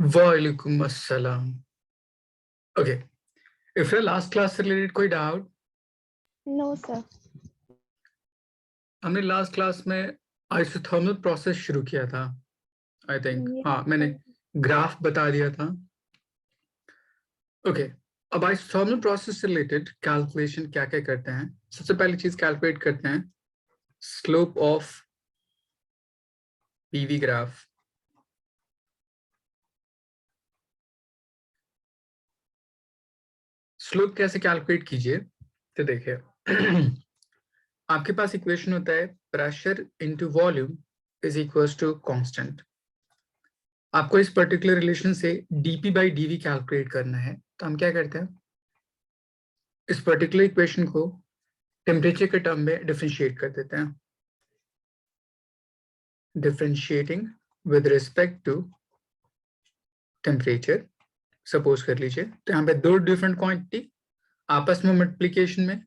वालेकुम अस्सलाम। Okay, if last class से रिलेटेड कोई डाउट? No sir. हमने लास्ट क्लास में आइसोथर्मल प्रोसेस शुरू किया था, आई थिंक। Yes, हाँ, मैंने sir. ग्राफ बता दिया था। ओके, अब आइसोथर्मल प्रोसेस से रिलेटेड कैलकुलेशन क्या क्या करते हैं। सबसे पहली चीज कैलकुलेट करते हैं slope of PV graph. Slope कैसे कैलकुलेट कीजिए, तो देखिए आपके पास इक्वेशन होता है pressure into volume is equals to constant. आपको इस पर्टिकुलर रिलेशन से डीपी बाई डीवी कैलकुलेट करना है, तो हम क्या करते हैं, इस पर्टिकुलर इक्वेशन को टेम्परेचर के टर्म में डिफरेंशिएट कर देते हैं। Differentiating with respect to temperature, suppose कर लीजिए, तो यहाँ पे दो डिफरेंट क्वांटिटी आपस में मल्टीप्लीकेशन में,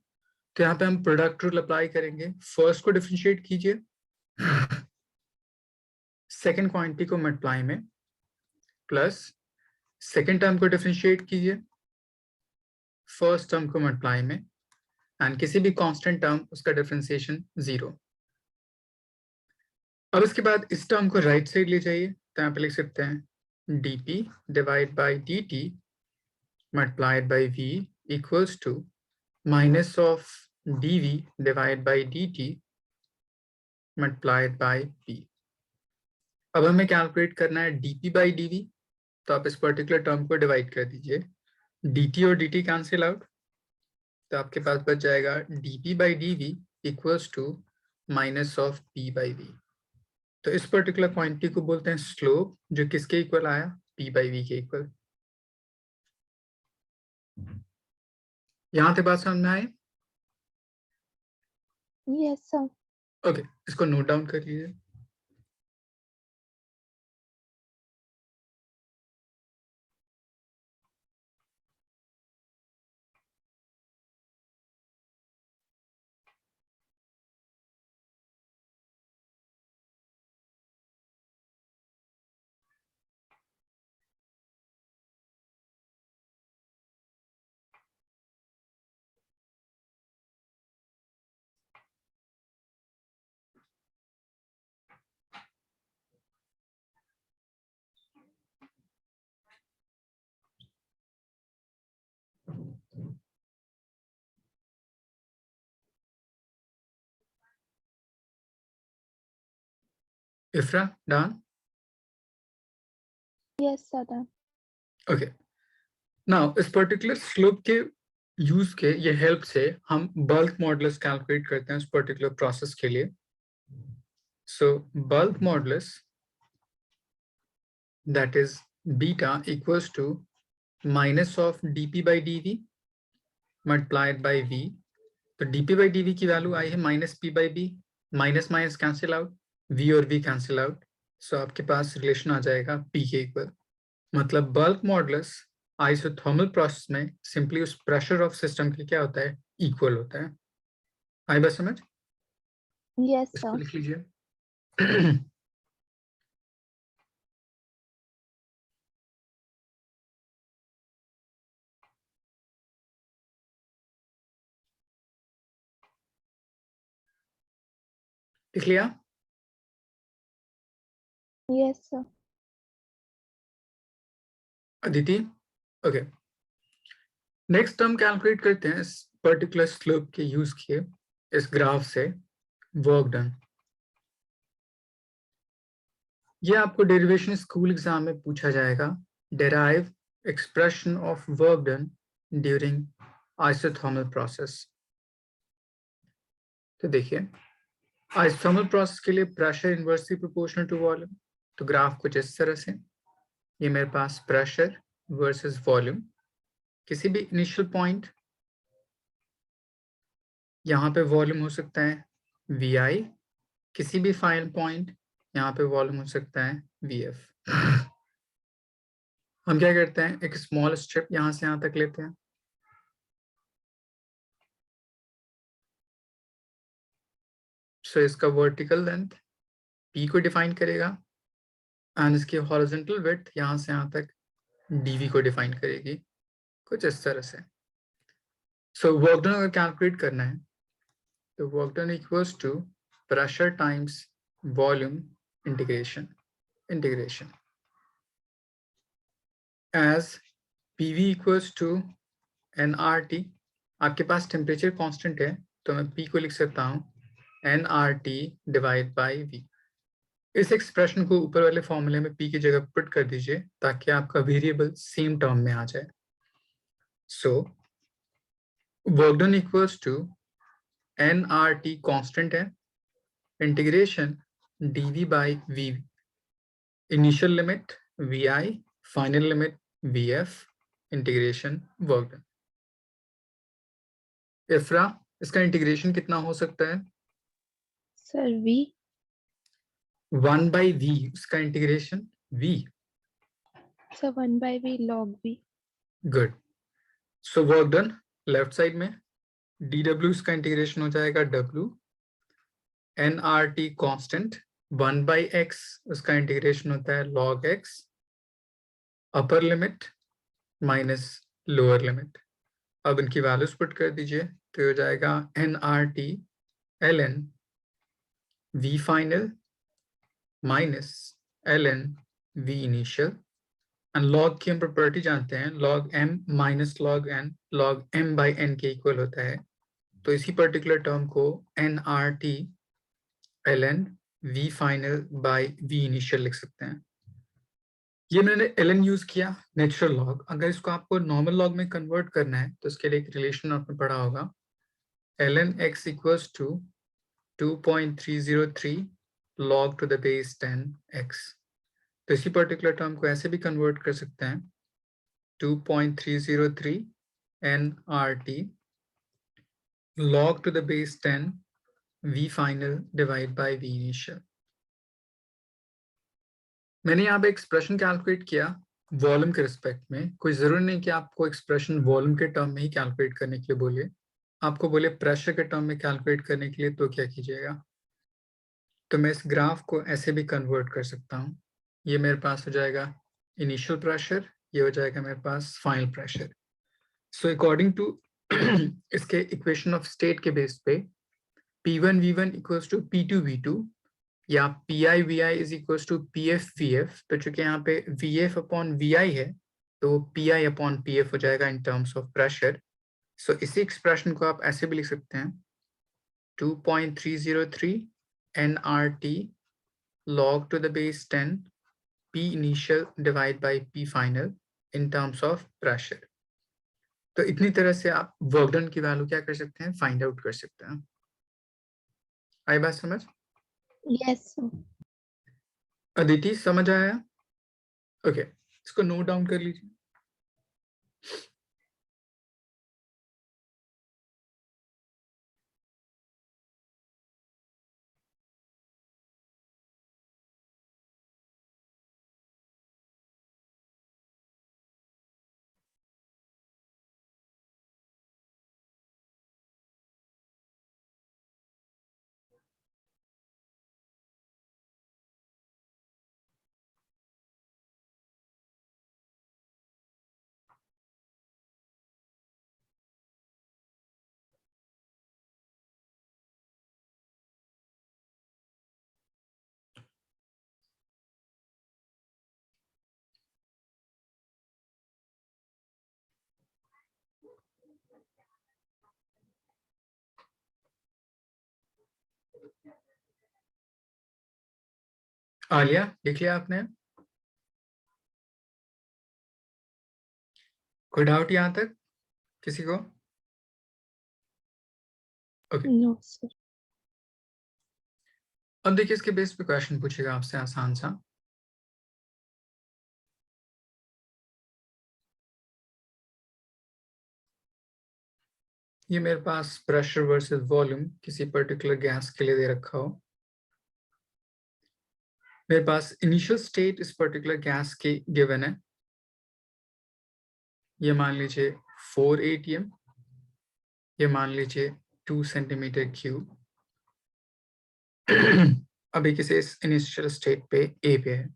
तो यहाँ पे हम प्रोडक्ट रूल अप्लाई करेंगे। फर्स्ट को डिफरेंशिएट कीजिए, सेकेंड क्वांटिटी को मल्टीप्लाई में, प्लस सेकेंड टर्म को डिफरेंशिएट कीजिए, फर्स्ट टर्म को मल्टीप्लाई में, एंड किसी भी कांस्टेंट टर्म उसका डिफरेंशिएशन 0। अब इसके बाद इस टर्म को राइट साइड ले जाइए, तो यहाँ पे लिख सकते हैं dp divide by dt multiplied by v equals to minus of dv divide by dt multiplied by p। अब हमें कैलकुलेट करना है dp बाई dv, तो आप इस पर्टिकुलर टर्म को डिवाइड कर दीजिए। dt और dt कैंसिल आउट, तो आपके पास बच जाएगा dp by dv equals to minus of p by v। तो इस पर्टिकुलर क्वांटिटी को बोलते हैं स्लोप, जो किसके इक्वल आया, p बाई v के इक्वल। यहां से बात समझ में आए? Yes, sir. ओके, इसको नोट डाउन कर लीजिए। इफ्रा, done? Yes, sir. Done. Okay, now इस पर्टिकुलर स्लोप के यूज के ये हेल्प से हम बल्क मॉडुलस कैलकुलेट करते हैं उस पर्टिकुलर प्रोसेस के लिए। So bulk modulus that is beta equals to minus of dp by dv multiplied by v। तो dp बाई dv की वैल्यू आई है minus p by b, minus minus cancel out, v और v cancel out, so आपके पास relation आ जाएगा p के इक्वल। मतलब बल्क मॉडुलस आइसोथर्मल प्रोसेस में सिंपली उस प्रेशर ऑफ सिस्टम के क्या होता है, इक्वल होता है। आई बात समझ? Yes, इसको sir. लिख लीजिए। लिख लिया Yes, sir. Aditi? Okay, next हम कैलकुलेट करते हैं इस पर्टिकुलर स्लोप के यूज किए इस ग्राफ से वर्क डन। ये आपको डेरिवेशन स्कूल एग्जाम में पूछा जाएगा, derive expression of work done during isothermal process. तो देखिए, आइसोथर्मल प्रोसेस के लिए pressure inversely proportional to volume. तो ग्राफ कुछ इस तरह से, ये मेरे पास प्रेशर वर्सेस वॉल्यूम, किसी भी इनिशियल पॉइंट, यहाँ पे वॉल्यूम हो सकता है VI, किसी भी फाइनल पॉइंट यहाँ पे वॉल्यूम हो सकता है VF। हम क्या करते हैं, एक स्मॉल स्ट्रिप यहाँ से यहाँ तक लेते हैं, सो इसका वर्टिकल लेंथ P को डिफाइन करेगा, एंड इसकी हॉरिजॉन्टल विड्थ यहाँ से यहाँ तक डीवी को डिफाइन करेगी कुछ इस तरह से। सो वर्क डन अगर कैलकुलेट करना है तो work done equals to pressure times volume integration as PV equals to NRT. आपके पास टेम्परेचर कांस्टेंट है तो मैं पी को लिख सकता हूँ एनआरटी डिवाइड बाई वी। इस एक्सप्रेशन को ऊपर वाले फॉर्मूले में पी की जगह पुट कर दीजिए ताकि आपका वेरिएबल सेम टर्म में आ जाए। So work done equals to NRT constant है integration dv by v, initial limit v i, final limit v f, integration work done. Ifra, इसका इंटीग्रेशन कितना हो सकता है? सर v 1 बाई वी, उसका integration v। Sir 1 by v log v। Good. So work done left side में dw इसका integration हो जाएगा w, nrt constant 1 by x उसका इंटीग्रेशन होता है log x, upper limit minus lower limit. अब इनकी वैल्यूज पुट कर दीजिए तो हो जाएगा nrt ln v final minus ln v initial. And log की हम प्रॉपर्टी जानते हैं log m minus log n log m by n के इक्वल होता है। तो इसी पर्टिकुलर टर्म को nrt ln v final by v initial लिख सकते हैं। ये मैंने ln यूज किया नेचुरल लॉग। अगर इसको आपको नॉर्मल लॉग में कन्वर्ट करना है तो इसके लिए एक रिलेशन आपने पढ़ा होगा ln x equals to 2.303 log to the base 10x। तो इसी पर्टिकुलर टर्म को ऐसे भी कन्वर्ट कर सकते हैं 2.303 nRT log to the base 10 v final divided by v initial। मैंने यहाँ पे एक्सप्रेशन कैलकुलेट किया वॉल्यूम के रिस्पेक्ट में। कोई जरूरी नहीं कि आपको एक्सप्रेशन वॉल्यूम के टर्म में ही कैलकुलेट करने के लिए बोले, आपको बोले प्रेशर के टर्म में कैलकुलेट करने के लिए तो क्या कीजिएगा? तो मैं इस ग्राफ को ऐसे भी कन्वर्ट कर सकता हूँ। ये मेरे पास हो जाएगा इनिशियल प्रेशर, ये हो जाएगा मेरे पास final pressure. So according to इसके इक्वेशन ऑफ स्टेट के बेस पे P1 V1 equals to P2 V2 या PI VI is equals to PF VF। तो चूंकि यहाँ पे VF अपॉन VI है तो PI अपॉन PF हो जाएगा इन टर्म्स ऑफ प्रेशर। सो इसी एक्सप्रेशन को आप ऐसे भी लिख सकते हैं 2.303 nRT log to the base 10 P initial divide by P final in terms of pressure। तो इतनी तरह से आप वर्क डन की वैल्यू क्या कर सकते हैं? फाइंड आउट कर सकते हैं। आई बात समझ? yes sir। अदिति समझ आया? ओके, इसको नोट डाउन कर लीजिए। आलिया लिख लिया आपने? कोई डाउट यहाँ तक किसी को? Okay, no sir। अब देखिए इसके बेस पे क्वेश्चन पूछेगा आपसे आसान सा। ये मेरे पास प्रेशर वर्सेस वॉल्यूम किसी पर्टिकुलर गैस के लिए दे रखा हो। मेरे पास इनिशियल स्टेट इस पर्टिकुलर गैस के गिवन है, ये मान लीजिए 4 atm, ये मान लीजिए 2 सेंटीमीटर क्यूब। अभी किसी इनिशियल स्टेट पे ए पे है।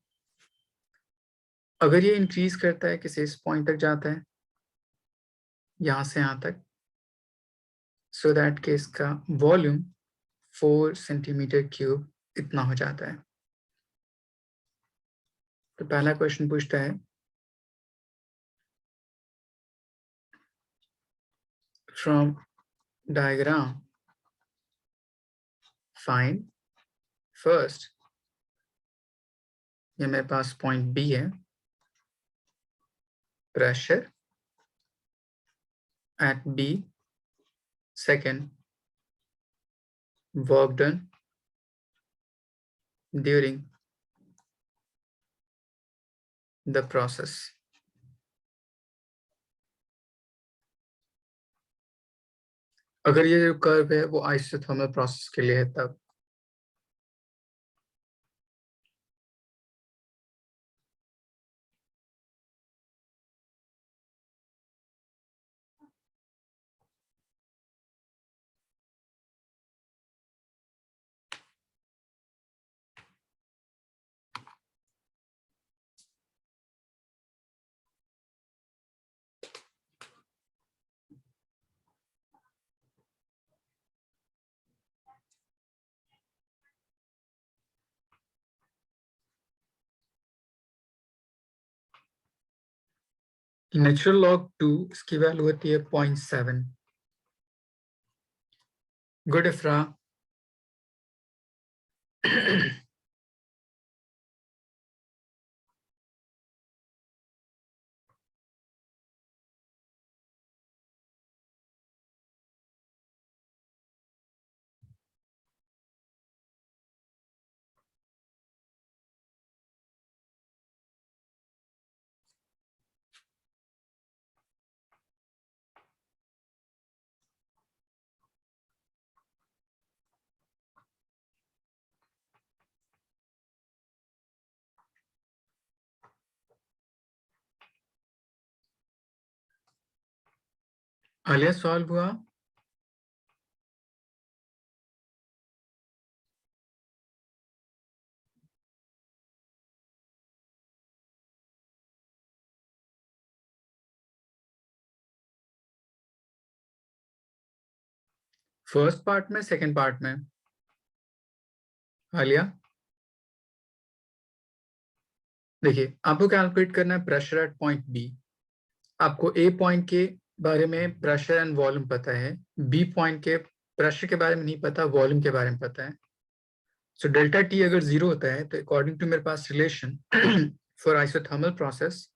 अगर ये इंक्रीज करता है किसी इस पॉइंट तक जाता है, यहां से यहां तक, सो दैट कि इसका वॉल्यूम 4 सेंटीमीटर क्यूब इतना हो जाता है। तो पहला क्वेश्चन पूछता है फ्रॉम डायग्राम फाइंड फर्स्ट, ये मेरे पास पॉइंट बी है, pressure at B, second, work done during the process. अगर ये जो कर्व है वो आइसोथर्मल प्रोसेस के लिए है तब। नेचुरल लॉग 2 इसकी वैल्यू होती है 0.7। गुड इफ्रा। आलिया सॉल्व हुआ? फर्स्ट पार्ट में, सेकंड पार्ट में? आलिया देखिए, आपको कैलकुलेट करना है प्रेशर एट पॉइंट बी। आपको ए पॉइंट के बारे में प्रेशर एंड वॉल्यूम पता है, बी पॉइंट के प्रेशर के बारे में नहीं पता, वॉल्यूम के बारे में पता है। सो डेल्टा टी अगर 0 होता है तो अकॉर्डिंग टू मेरे पास relation for isothermal process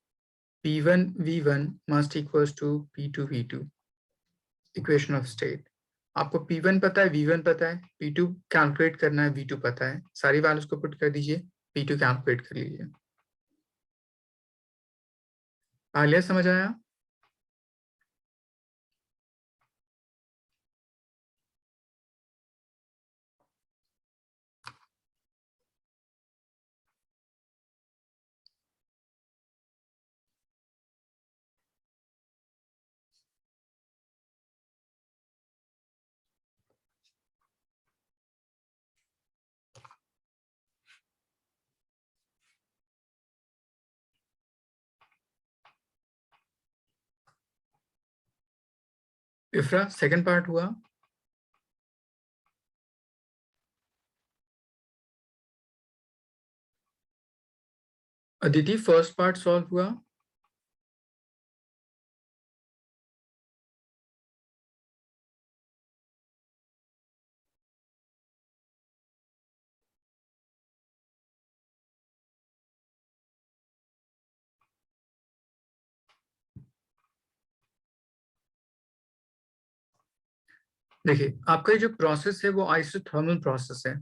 P1 V1 must equals to P2 V2, equation of state. आपको P1 पता है, V1 पता है, P2 कैलकुलेट करना है, V2 पता है, सारी वैल्यूज को पुट कर दीजिए, P2 कैलकुलेट कर लीजिए। आलिया समझ आया? इफ्रा सेकंड पार्ट हुआ? अदिति फर्स्ट पार्ट सॉल्व हुआ? देखिए, आपका ये जो प्रोसेस है वो आइसोथर्मल प्रोसेस है।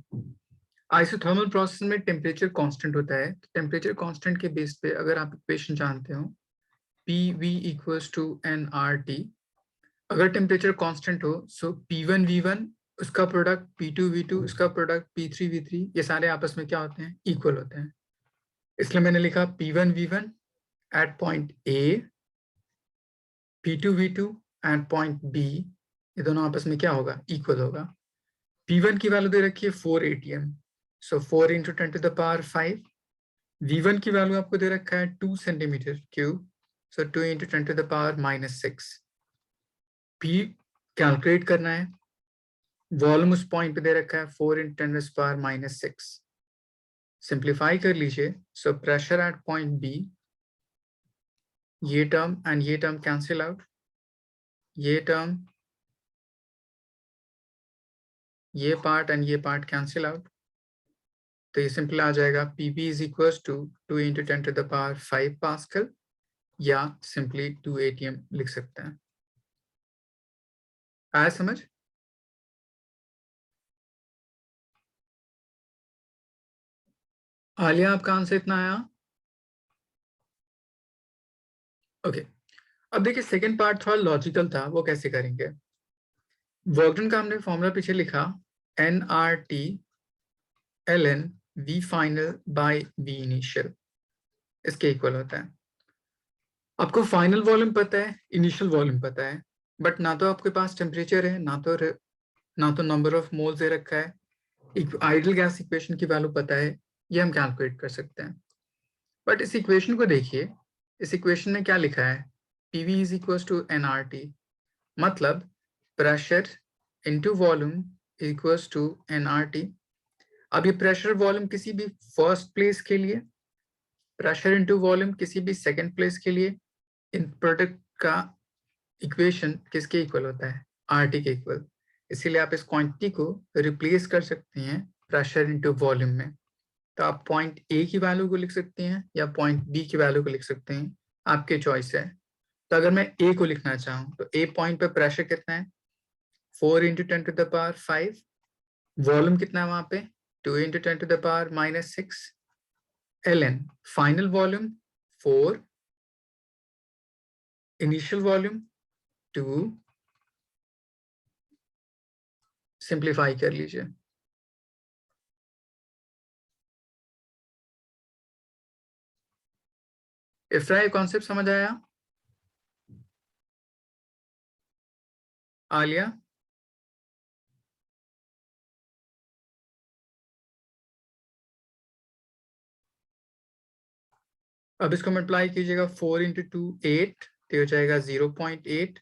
आइसोथर्मल प्रोसेस में टेम्परेचर कांस्टेंट होता है, तो टेम्परेचर कांस्टेंट के बेस पे अगर आप इक्वेशन जानते हो PV इक्वल्स टू nRT, अगर टेम्परेचर कांस्टेंट हो सो P1 V1 उसका प्रोडक्ट P2 V2 उसका प्रोडक्ट P3 V3, ये सारे आपस में क्या होते हैं? इक्वल होते हैं। इसलिए मैंने लिखा P1 V1 at point A, P2 V2 at point B, ये दोनों आपस में क्या होगा? इक्वल होगा। P1 की वैल्यू दे रखी है 4 atm, सो 4 × 10⁵ V1 की वैल्यू आपको दे रखा है 2 सेंटीमीटर क्यूब, सो 2 इंटू 10⁻⁻6। P कैलकुलेट करना है, वॉल्यूम उस पॉइंट पे दे रखा है 4 इंटू 10⁻⁻6। सिंप्लीफाई कर लीजिए, so pressure at point B, ये टर्म एंड ये टर्म कैंसिल आउट, ये टर्म, ये पार्ट एंड ये पार्ट कैंसिल आउट, तो ये सिंपल आ जाएगा Pb is equal to 2 into 10⁵ pascal, या सिंपली 2 ATM लिख सकते हैं। आया समझ? आलिया, आपका आंसर इतना आया? ओके, अब देखिए सेकंड पार्ट थोड़ा लॉजिकल था, वो कैसे करेंगे। वर्क डन का हमने फॉर्मूला पीछे लिखा, nRT ln V final by V initial, इसके इक्वल होता है। आपको फाइनल वॉल्यूम पता है, इनिशियल वॉल्यूम पता है, बट ना तो आपके पास टेम्परेचर है, ना तो नंबर ऑफ मोल्स दे रखा है। आइडियल गैस इक्वेशन की वैल्यू पता है, ये हम कैलकुलेट कर सकते हैं। बट इस इक्वेशन को देखिए, इस इक्वेशन में क्या लिखा है, PV is equal to nRT, मतलब pressure into volume equals to nRT। अब ये प्रेशर वॉल्यूम किसी भी फर्स्ट प्लेस के लिए, प्रेशर इंटू वॉल्यूम किसी भी सेकंड प्लेस के लिए, इन प्रोडक्ट का इक्वेशन किसके इक्वल होता है, RT के इक्वल। इसीलिए आप इस क्वांटिटी को रिप्लेस कर सकते हैं प्रेशर इंटू वॉल्यूम में। तो आप पॉइंट ए की वैल्यू को लिख सकते हैं या पॉइंट बी की वैल्यू को लिख सकते हैं, आपके चॉइस है। तो अगर मैं ए को लिखना चाहूँ तो ए पॉइंट पे प्रेशर कितना है, 4 इंटू 10⁵, वॉल्यूम कितना है वहां पे, 2 into 10⁻⁻6, ln final volume 4, initial volume 2, simplify कर लीजिए। इफ्रा, ये कॉन्सेप्ट समझ आया? आलिया, अब इसको मल्टीप्लाई कीजिएगा, 4 इंटू 2 8, तो हो जाएगा 0.8।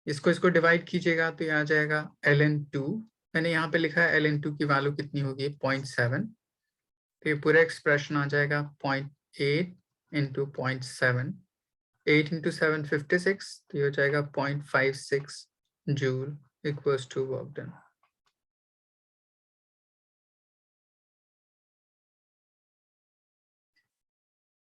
इसको डिवाइड कीजिएगा तो ये आ जाएगा ln2। मैंने यहाँ पे लिखा है ln2 की वैल्यू कितनी होगी, 0.7। तो ये पूरा एक्सप्रेशन आ जाएगा 0.8 इंटू 0.7, 8 इंटू 7 56, तो ये हो जाएगा 0.56 joule equals to work done.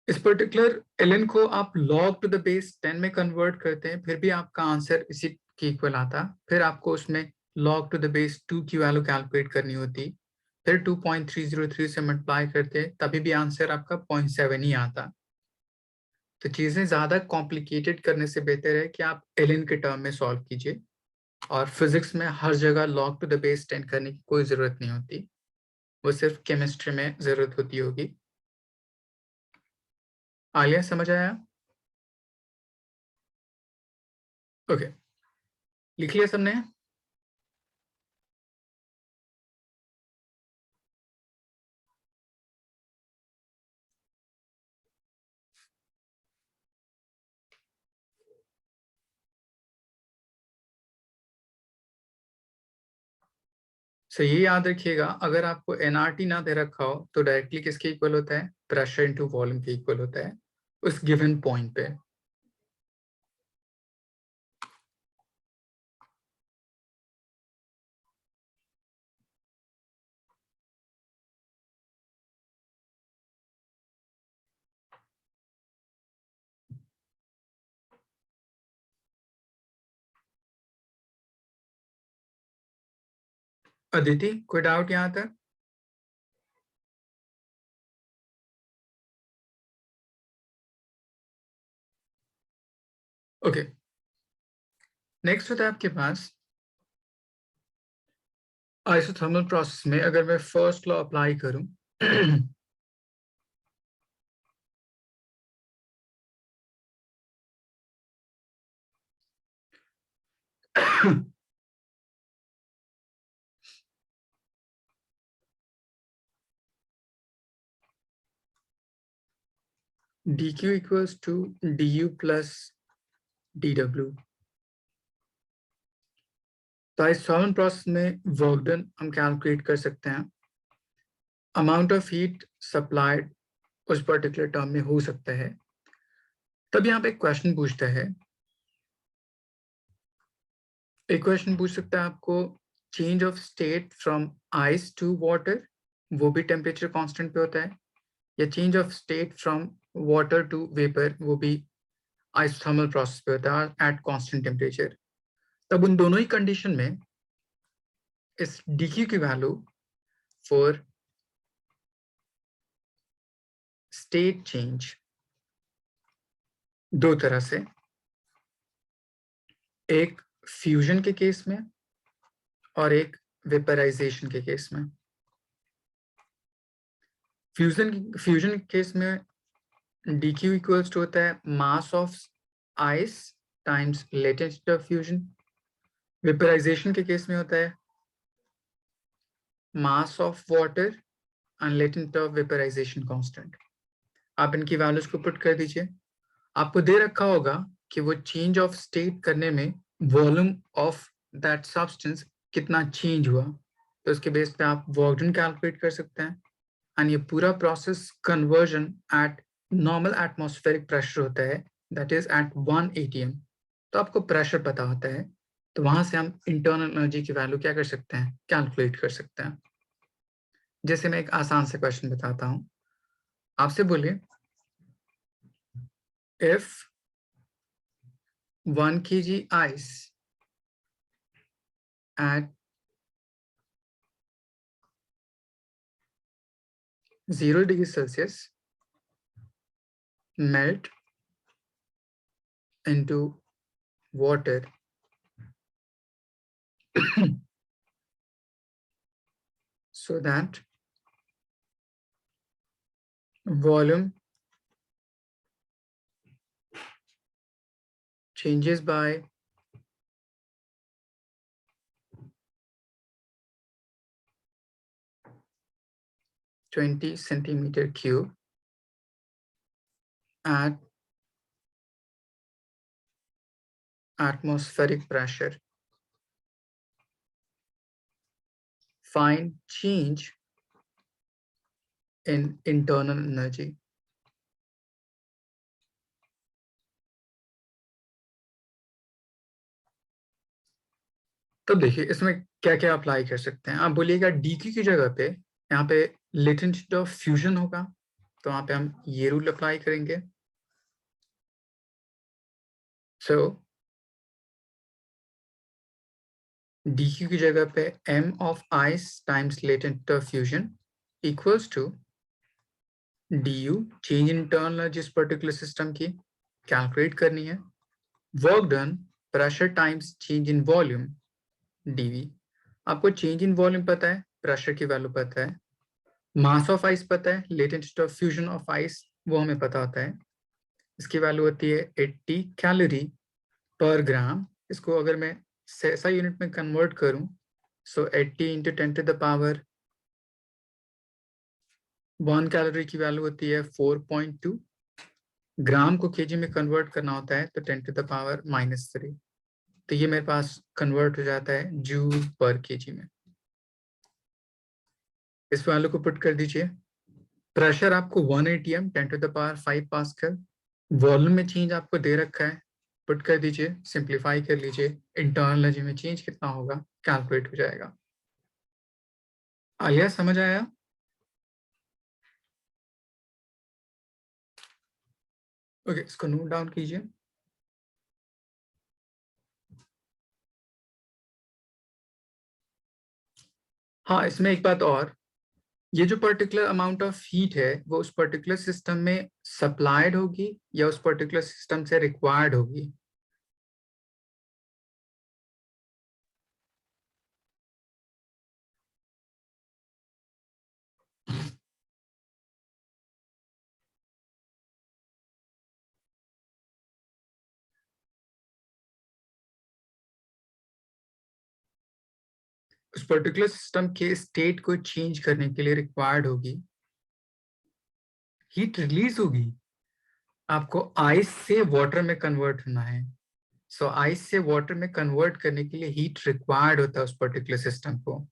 इस पर्टिकुलर ln को आप log टू द बेस 10 में कन्वर्ट करते हैं, फिर भी आपका आंसर इसी के इक्वल आता। फिर आपको उसमें log टू द बेस 2 की वैल्यू कैलकुलेट करनी होती, फिर 2.303 से मल्टीप्लाई करते, तभी भी आंसर आपका 0.7 ही आता। तो चीजें ज्यादा कॉम्प्लिकेटेड करने से बेहतर है कि आप ln के टर्म में सॉल्व कीजिए, और फिजिक्स में हर जगह log टू द बेस 10 करने की कोई जरूरत नहीं होती, वो सिर्फ केमिस्ट्री में जरूरत होती होगी। आलिया, समझ आया? ओके, लिख लिया सबने? सो ये याद रखिएगा, अगर आपको nRT ना दे रखा हो तो डायरेक्टली किसके इक्वल होता है, प्रेशर इनटू वॉल्यूम के इक्वल होता है उस गिवन पॉइंट पे। अदिति, कोई डाउट यहाँ तक? ओके, नेक्स्ट होता है आपके पास आइसोथर्मल प्रोसेस में अगर मैं फर्स्ट लॉ अप्लाई करूं dq equals to du plus dw। तो आइसोथर्मल प्रोसेस में वर्क डन हम कैलकुलेट कर सकते हैं, अमाउंट ऑफ हीट सप्लाइड उस पर्टिकुलर टर्म में हो सकता है। तब यहाँ पे एक क्वेश्चन पूछता है, एक क्वेश्चन पूछ सकता है आपको, change of state from ice to water, वो भी टेम्परेचर कांस्टेंट पे होता है, या change of state from water to vapour, वो भी आइसोथर्मल प्रोसेस पे होता है एट कांस्टेंट टेम्परेचर। तब उन दोनों ही कंडीशन में इस dq की वैल्यू फॉर स्टेट चेंज दो तरह से, एक फ्यूजन के केस में और एक वेपराइजेशन के केस में। फ्यूजन के केस में dq इक्वल्स टू होता है mass of ice times latent of fusion. Vaporisation के केस में होता है mass of water and latent of vaporisation constant. आप इनकी वैल्यूज को पुट कर दीजिए, आपको दे रखा होगा कि वो चेंज ऑफ स्टेट करने में वॉल्यूम ऑफ दैट सब्सटेंस कितना चेंज हुआ, तो उसके बेस पे आप वर्क डन कैलकुलेट कर सकते हैं। एंड ये पूरा process conversion eight normal atmospheric pressure होता है, दैट इज एट 1 atm। तो आपको प्रेशर पता होता है, तो वहां से हम इंटरनल एनर्जी की वैल्यू क्या कर सकते हैं, कैलकुलेट कर सकते हैं। जैसे मैं एक आसान से क्वेश्चन बताता हूं, आपसे बोलिए if 1 kg ice at 0 degree Celsius melt into water so that volume changes by 20 centimeter cube at atmospheric pressure. Find change in internal energy. तब देखिए इसमें क्या क्या अप्लाई कर सकते हैं। आप बोलिएगा dq की जगह पे यहाँ पे लेटेंट ऑफ फ्यूजन होगा, तो वहां पे हम ये रूल अप्लाई करेंगे। सो dq की जगह पे m of ice times latent of fusion equals to du, change in internal energy इस पर्टिकुलर सिस्टम की कैलकुलेट करनी है, work done pressure times change in volume dv। आपको चेंज इन वॉल्यूम पता है, प्रेशर की वैल्यू पता है, मास ऑफ आइस पता है, latent of fusion of ice वो हमें पता होता है, इसकी वैल्यू होती है 80 कैलोरी पर ग्राम। इसको अगर मैं SI यूनिट में कन्वर्ट करूं, so 80 into 10 to the power 1 calorie की वैल्यू होती है 4.2। ग्राम को केजी में कन्वर्ट करना होता है तो 10 टू द पावर -3, तो ये मेरे पास कन्वर्ट हो जाता है जूल पर केजी में। इस वैल्यू को पुट कर दीजिए, प्रेशर आपको 1 atm 10 to the power 5 pascal, volume में चेंज आपको दे रखा है, पुट कर दीजिए, सिंप्लीफाई कर लीजिए, इंटरनल एनर्जी में चेंज कितना होगा कैलकुलेट हो जाएगा। आलिया समझ आया? ओके, इसको नोट डाउन कीजिए। हाँ, इसमें एक बात और, ये जो पर्टिकुलर अमाउंट ऑफ हीट है वो उस पर्टिकुलर सिस्टम में सप्लाइड होगी या उस पर्टिकुलर सिस्टम से रिक्वायर्ड होगी। उस पर्टिकुलर सिस्टम के स्टेट को चेंज करने के लिए रिक्वायर्ड होगी, हीट रिलीज होगी। आपको आइस से वाटर में कन्वर्ट होना है। सो आइस से वाटर में कन्वर्ट करने के लिए हीट रिक्वायर्ड होता है उस पर्टिकुलर सिस्टम को।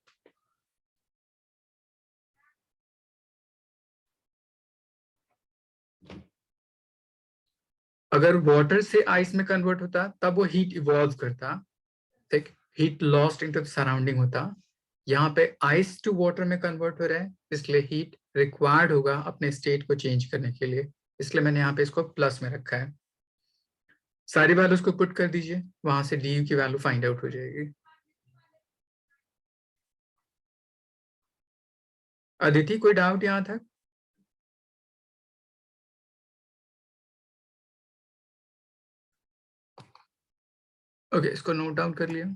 अगर वाटर से आइस में कन्वर्ट होता तब वो हीट इवॉल्व करता, ठीक, heat lost into the surrounding होता। यहाँ पे आइस टू वाटर में कन्वर्ट हो रहा है, इसलिए हीट रिक्वायर्ड होगा अपने स्टेट को चेंज करने के लिए, इसलिए मैंने यहाँ पे इसको प्लस में रखा है। सारी वैल्यूज को पुट कर दीजिए, वहां से डी की वैल्यू फाइंड आउट हो जाएगी। अदिति कोई डाउट यहाँ तक? ओके, इसको नोट डाउन कर लिया।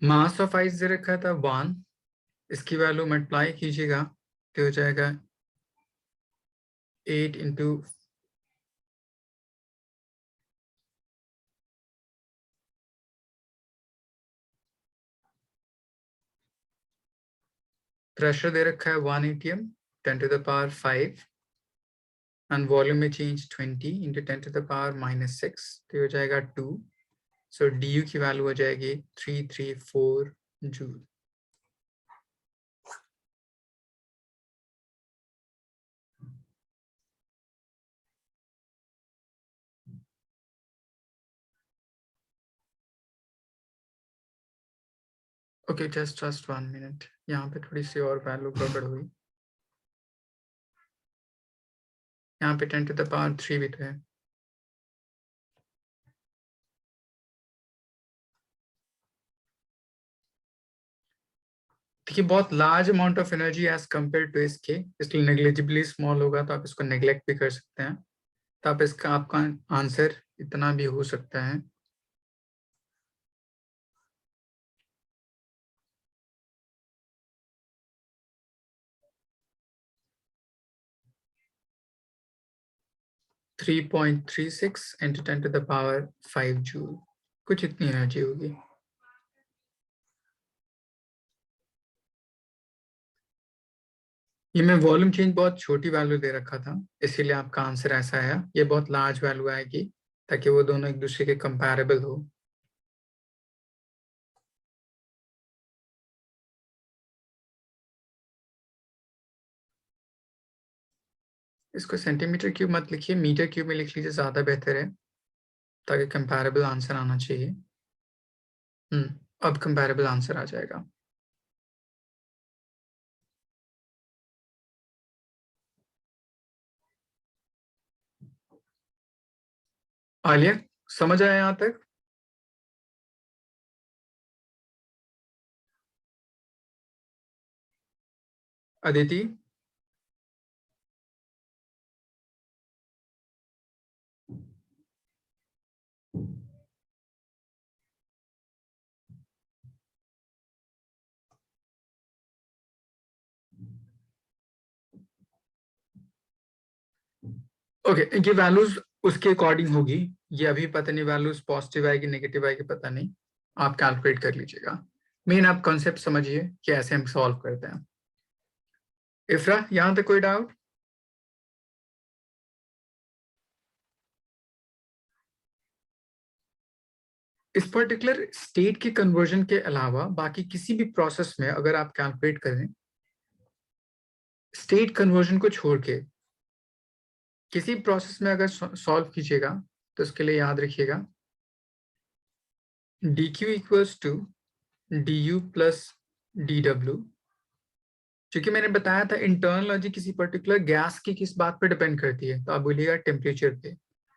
मास ऑफ आइस दे रखा था 1, इसकी वैल्यू मल्टीप्लाई कीजिएगा तो हो जाएगा 8 इंटू प्रेशर दे रखा है 1 atm 10 to the power 5 and volume में change 20 into 10 to the power -6 तो हो जाएगा 2। सो du की वैल्यू हो जाएगी 334 जूल। ओके, जस्ट 1 मिनट, यहाँ पे थोड़ी सी और वैल्यू गड़बड़ हुई। यहाँ पे 10 to the power 3 भी तो है। देखिए बहुत large amount of energy as compare to इसके, इसलिए नेग्लिजिबली स्मॉल होगा तो आप इसको नेग्लेक्ट भी कर सकते हैं। तो आप इसका आपका आंसर इतना भी हो सकता है। Three 3.36 into 10 to the power 5 joule, कुछ इतनी एनर्जी होगी। ये मैं वॉल्यूम चेंज बहुत छोटी वैल्यू दे रखा था, इसीलिए आपका आंसर ऐसा आया। ये बहुत लार्ज वैल्यू आएगी ताकि वो दोनों एक दूसरे के कंपैरेबल हो। इसको सेंटीमीटर क्यूब मत लिखिए, मीटर क्यूब में लिख लीजिए, ज्यादा बेहतर है ताकि कंपैरेबल आंसर आना चाहिए। अब कंपैरेबल आंसर आ जाएगा। आलिया, समझ आया यहाँ तक? अदिति? ओके, ये वैल्यूज उसके अकॉर्डिंग होगी। ये अभी पता नहीं वैल्यूज पॉजिटिव आएगी नेगेटिव आएगी पता नहीं, आप कैलकुलेट कर लीजिएगा। मेन आप कॉन्सेप्ट समझिए कि ऐसे हम सॉल्व करते हैं। इफ्रा, यहाँ तक कोई डाउट? इस पर्टिकुलर स्टेट के कन्वर्जन के अलावा बाकी किसी भी प्रोसेस में अगर आप कैलकुलेट करें, स्टेट कन्वर्जन को छोड़ के किसी प्रोसेस में अगर सॉल्व कीजिएगा तो उसके लिए याद रखिएगा dq equals to du plus dw क्योंकि मैंने बताया था इंटरनल एनर्जी किसी पर्टिकुलर गैस की किस बात पे डिपेंड करती है, तो आप बोलिएगा टेम्परेचर पे।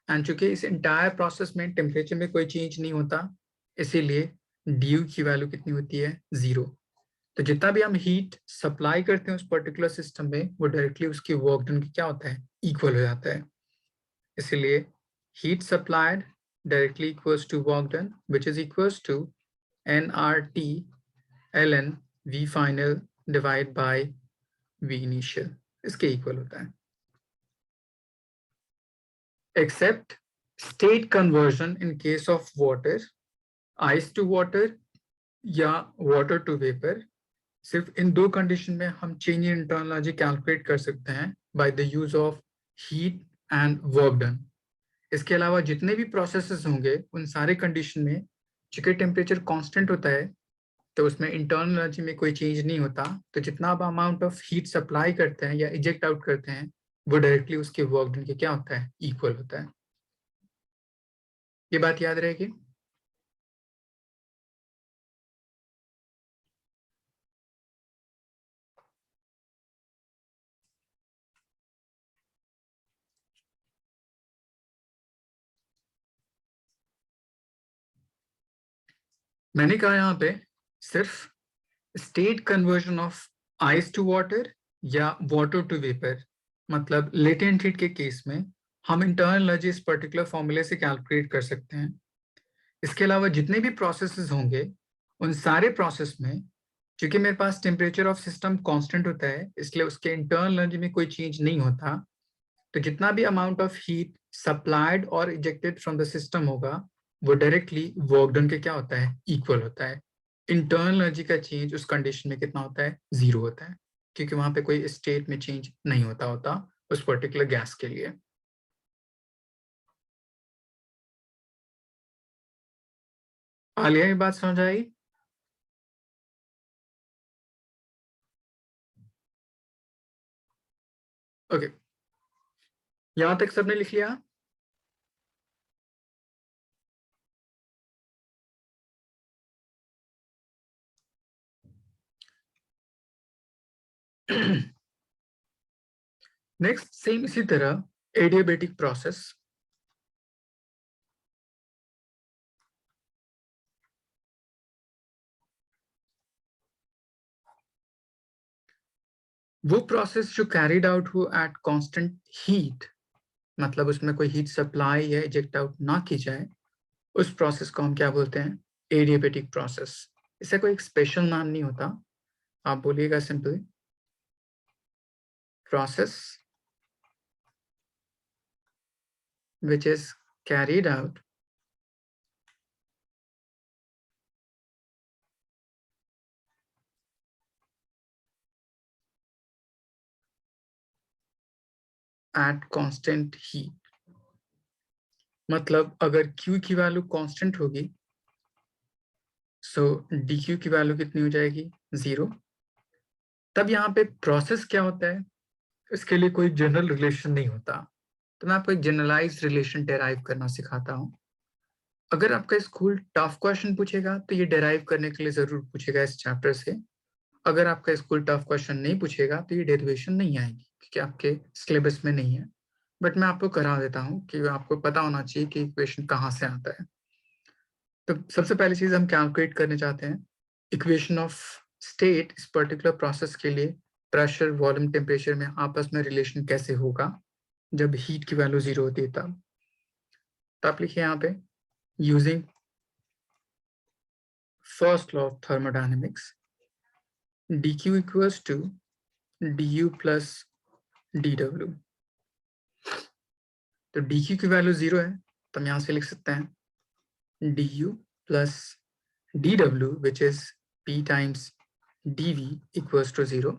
एंड चूंकि इस इंटायर प्रोसेस में टेम्परेचर में कोई चेंज नहीं होता, इसीलिए ड्यू की वैल्यू कितनी होती है, 0। तो जितना भी हम हीट सप्लाई करते हैं उस पर्टिकुलर सिस्टम में, वो डायरेक्टली उसकी वर्क डन की क्या होता है, इक्वल हो जाता है। इसलिए heat supplied directly equals to work done, which is equals to nRT ln V final divide by V initial, इसके इक्वल होता है। Except state conversion in case of water, ice to water या water to vapour, सिर्फ इन दो condition में हम change in internal energy calculate कर सकते हैं by the use of heat and work done. इसके अलावा जितने भी प्रोसेसेस होंगे उन सारे कंडीशन में चूंकि टेम्परेचर कांस्टेंट होता है, तो उसमें इंटरनल एनर्जी में कोई चेंज नहीं होता, तो जितना आप अमाउंट ऑफ हीट सप्लाई करते हैं या इजेक्ट आउट करते हैं, वो डायरेक्टली उसके वर्क डन के क्या होता है, इक्वल होता है। ये बात याद रहेगी। मैंने कहा यहाँ पे सिर्फ state conversion of ice to water या वाटर टू वेपर, मतलब लेटेंट हीट के केस में हम इंटरनल एनर्जी इस पर्टिकुलर फॉर्मूले से कैलकुलेट कर सकते हैं। इसके अलावा जितने भी प्रोसेसेस होंगे उन सारे प्रोसेस में क्योंकि मेरे पास टेम्परेचर ऑफ सिस्टम कांस्टेंट होता है, इसलिए उसके इंटरनल एनर्जी में कोई चेंज नहीं होता, तो जितना भी अमाउंट ऑफ हीट सप्लाइड और इजेक्टेड फ्रॉम द सिस्टम होगा, वो डायरेक्टली वर्क डन के क्या होता है, इक्वल होता है। इंटरनल एनर्जी का चेंज उस कंडीशन में कितना होता है, 0 होता है, क्योंकि वहां पे कोई स्टेट में चेंज नहीं होता उस पर्टिकुलर गैस के लिए। आलिया ये बात समझ आई? ओके, यहां तक सबने लिख लिया? नेक्स्ट सेम इसी तरह एडियाबेटिक प्रोसेस। वो प्रोसेस जो कैरिड आउट हो एट कांस्टेंट हीट, मतलब उसमें कोई हीट सप्लाई या इजेक्ट आउट ना की जाए, उस प्रोसेस को हम क्या बोलते हैं, एडियाबेटिक प्रोसेस। इससे कोई एक स्पेशल नाम नहीं होता, आप बोलिएगा simply process which is carried out at constant heat। मतलब अगर Q की वैल्यू कांस्टेंट होगी, सो dQ की वैल्यू कितनी हो जाएगी, 0। तब यहाँ पे प्रोसेस क्या होता है, इसके लिए कोई जनरल रिलेशन नहीं होता, तो मैं आपको एक जनरलाइज रिलेशन डेराइव करना सिखाता हूँ। अगर आपका स्कूल टफ क्वेश्चन पूछेगा तो ये डेराइव करने के लिए जरूर पूछेगा इस चैप्टर से। अगर आपका स्कूल टफ क्वेश्चन नहीं पूछेगा तो ये डेरिवेशन नहीं आएगी, क्योंकि आपके सिलेबस में नहीं है। बट मैं आपको करा देता हूँ कि आपको पता होना चाहिए कि इक्वेशन कहाँ से आता है। तो सबसे पहली चीज हम कैलकुलेट करने चाहते हैं इक्वेशन ऑफ स्टेट। इस पर्टिकुलर प्रोसेस के लिए प्रेशर, वॉल्यूम, टेम्परेचर में आपस में रिलेशन कैसे होगा जब हीट की वैल्यू 0 होती है तब। तो आप लिखिए यहाँ पे using first law of thermodynamics, dq equals to du plus dw। तो dq की वैल्यू 0 है, तो हम यहाँ से लिख सकते हैं du plus dw which is p times dv equals to 0।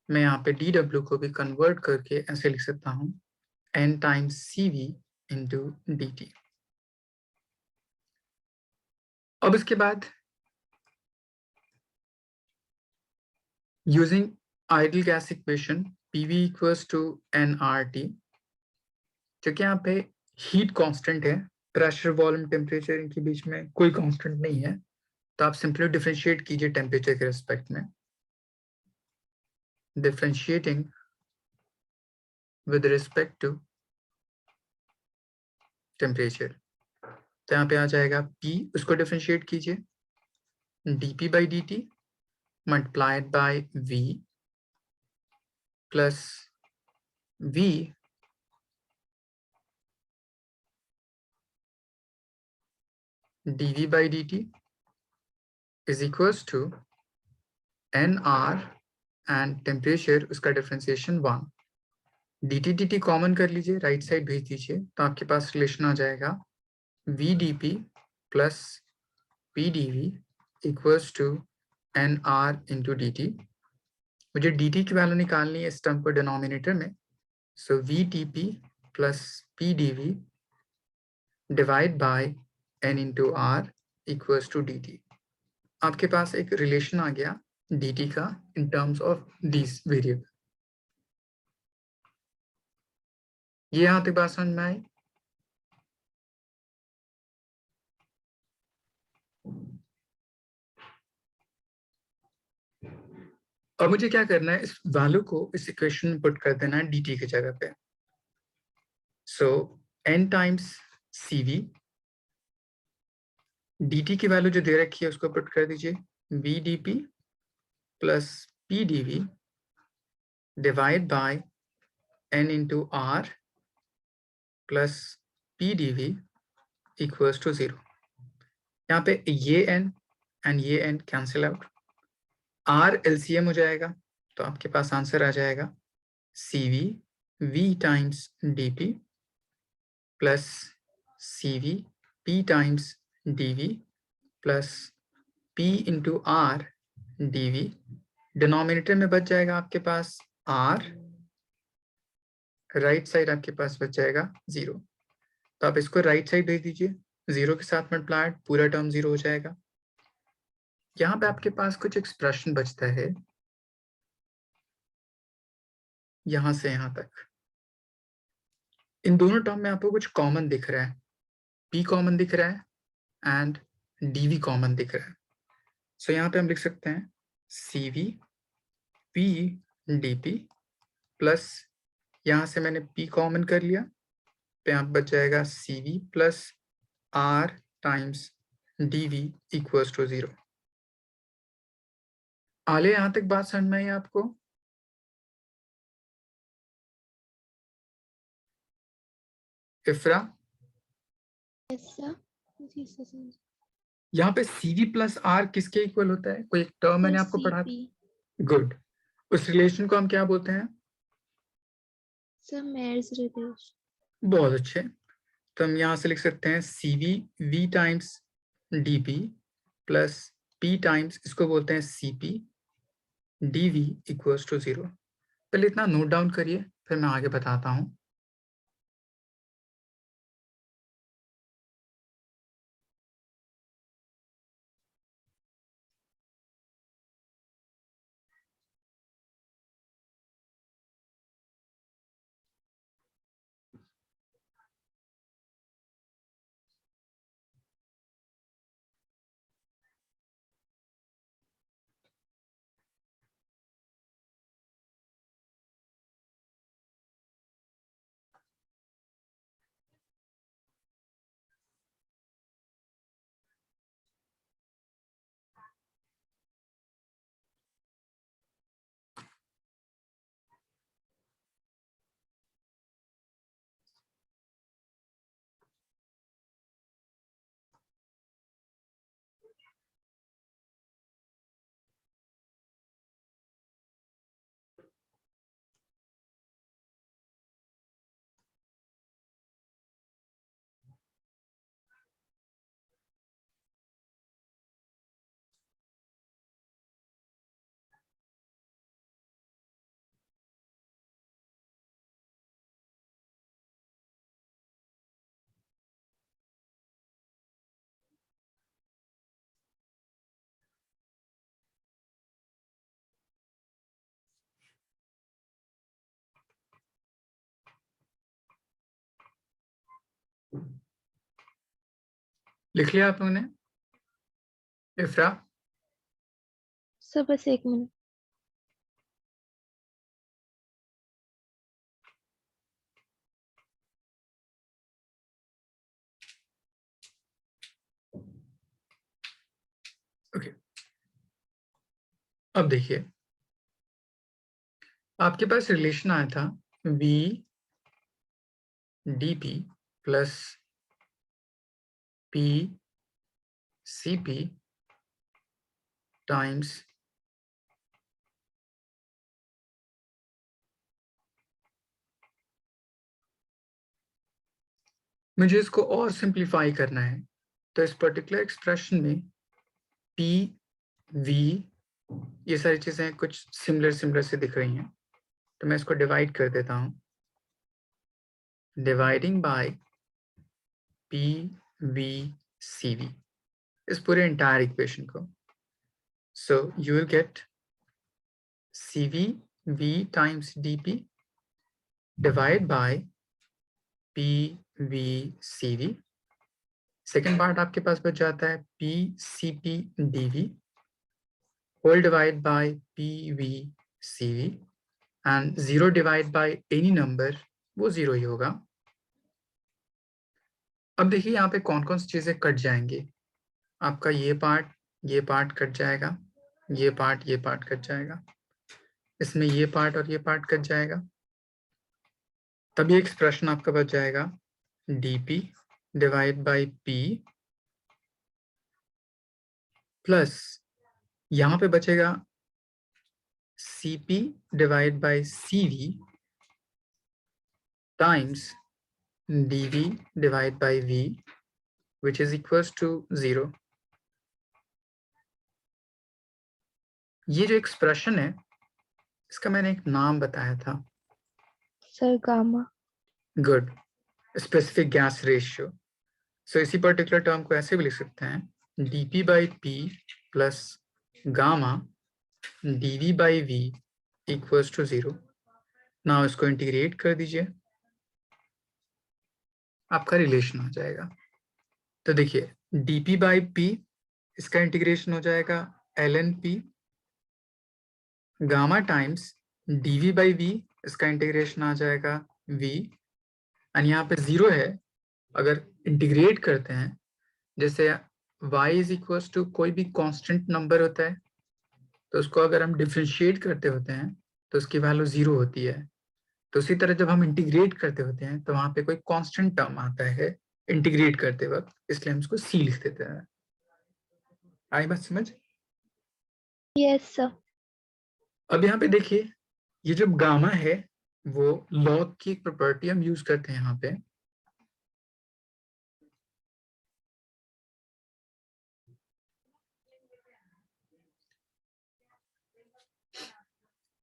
मैं यहाँ पे dw को भी कन्वर्ट करके ऐसे लिख सकता हूँ n times cv into dt। अब इसके बाद using ideal gas equation pv equals to nRT, क्योंकि यहाँ पे हीट कांस्टेंट है, प्रेशर, वॉल्यूम, टेम्परेचर इनके बीच में कोई कांस्टेंट नहीं है, तो आप सिंपली डिफरेंशिएट कीजिए टेम्परेचर के रिस्पेक्ट में। differentiating with respect to temperature. तो यहाँ पे आ जाएगा P, उसको डिफरेंशिएट कीजिए, dP by dt multiplied by V plus V dV by dt is equals to NR and temperature उसका डिफरेंशिएशन 1. dt dt कॉमन कर लीजिए, राइट साइड भेज दीजिए, तो आपके पास रिलेशन आ जाएगा VdP plus PdV equals to NR into dt. मुझे dt की वैल्यू निकालनी है इस टर्म को डिनोमिनेटर में, सो VdP plus PdV divide by N into R equals to dt. आपके पास एक रिलेशन आ गया dt का in terms of this variable. ये यहाँ तक बात समझ में आई? अब मुझे क्या करना है, इस वैल्यू को इस इक्वेशन में पुट कर देना है dt की जगह पे. So n times cv, dt की वैल्यू जो दे रखी है उसको पुट कर दीजिए, vdp plus pdv divide by n into r plus pdv equals to 0. यहाँ पे ये n एंड ये n cancel out, r LCM हो जाएगा, तो आपके पास आंसर आ जाएगा cv v times dp plus cv p times dv plus p into r dv. Denominator में बच जाएगा आपके पास r, राइट साइड आपके पास बच जाएगा 0. तो आप इसको राइट साइड भेज दीजिए, 0 के साथ मल्टीप्लाइड, पूरा टर्म 0 हो जाएगा. यहाँ पे आपके पास कुछ एक्सप्रेशन बचता है यहाँ से यहाँ तक. इन दोनों टर्म में आपको कुछ कॉमन दिख रहा है, p कॉमन दिख रहा है एंड dv कॉमन दिख रहा है. सो यहाँ पे हम लिख सकते हैं cv p dp प्लस, यहाँ से मैंने p कॉमन कर लिया, तो यहाँ बच जाएगा cv plus r times dv equals to 0. आले यहाँ तक बात समझ में आई आपको? Ifra, Yes, sir. जी सर सर. यहाँ पे cv प्लस r किसके इक्वल होता है? कोई एक टर्म मैंने आपको पढ़ा. CP. गुड. उस रिलेशन को हम क्या बोलते हैं? Sir Mayer's relation. बहुत अच्छे. तो हम यहाँ से लिख सकते हैं cv v times dp plus p times, इसको बोलते हैं cp dv इक्वल्स टू 0. पहले इतना नोट डाउन करिए, फिर मैं आगे बताता हूँ. लिख लिया आप लोगों ने? इफ्रा, सर बस एक मिनट. अब देखिए, आपके पास रिलेशन आया था v dp plus p cp times मुझे इसको और सिंप्लीफाई करना है, तो इस पर्टिकुलर एक्सप्रेशन में p v ये सारी चीजें कुछ सिमिलर से दिख रही हैं, तो मैं इसको डिवाइड कर देता हूं, dividing by p v c v, इस पूरे एंटायर इक्वेशन को। So you will get c v v times dp divide by p v c v। Second part आपके पास बच जाता है p c p dv whole divide by p v c v, and 0 divide by any number, वो 0 ही होगा। अब देखिए यहाँ पे कौन कौन सी चीजें कट जाएंगी। आपका ये पार्ट कट जाएगा, ये पार्ट कट जाएगा, इसमें ये पार्ट और ये पार्ट कट जाएगा। तब ये एक्सप्रेशन आपका बच जाएगा dp divide by p plus यहाँ पे बचेगा cp divide by cv times dv divide by v which is equals to 0। ये जो एक्सप्रेशन है इसका मैंने एक नाम बताया था, sir gamma. Good, specific gas ratio. So इसी पर्टिकुलर टर्म को ऐसे भी लिख सकते हैं dp by p plus gamma dv by v equals to 0। Now इसको इंटीग्रेट कर दीजिए, आपका रिलेशन हो जाएगा। तो देखिए dp बाई p, इसका इंटीग्रेशन हो जाएगा ln p, gamma times dv by v, इसका इंटीग्रेशन आ जाएगा v, एंड यहाँ पे 0 है। अगर इंटीग्रेट करते हैं, जैसे y इज इक्वल्स टू कोई भी कांस्टेंट नंबर होता है, तो उसको अगर हम डिफरेंशिएट करते होते हैं तो उसकी वैल्यू 0 होती है। तो उसी तरह जब हम इंटीग्रेट करते होते हैं तो वहां पे कोई कांस्टेंट टर्म आता है इंटीग्रेट करते वक्त, इसलिए हम इसको c लिख देते हैं। आई बात समझ? Yes sir. अब यहाँ पे देखिए, ये जो गामा है वो लॉग की एक प्रॉपर्टी हम यूज करते हैं यहाँ पे।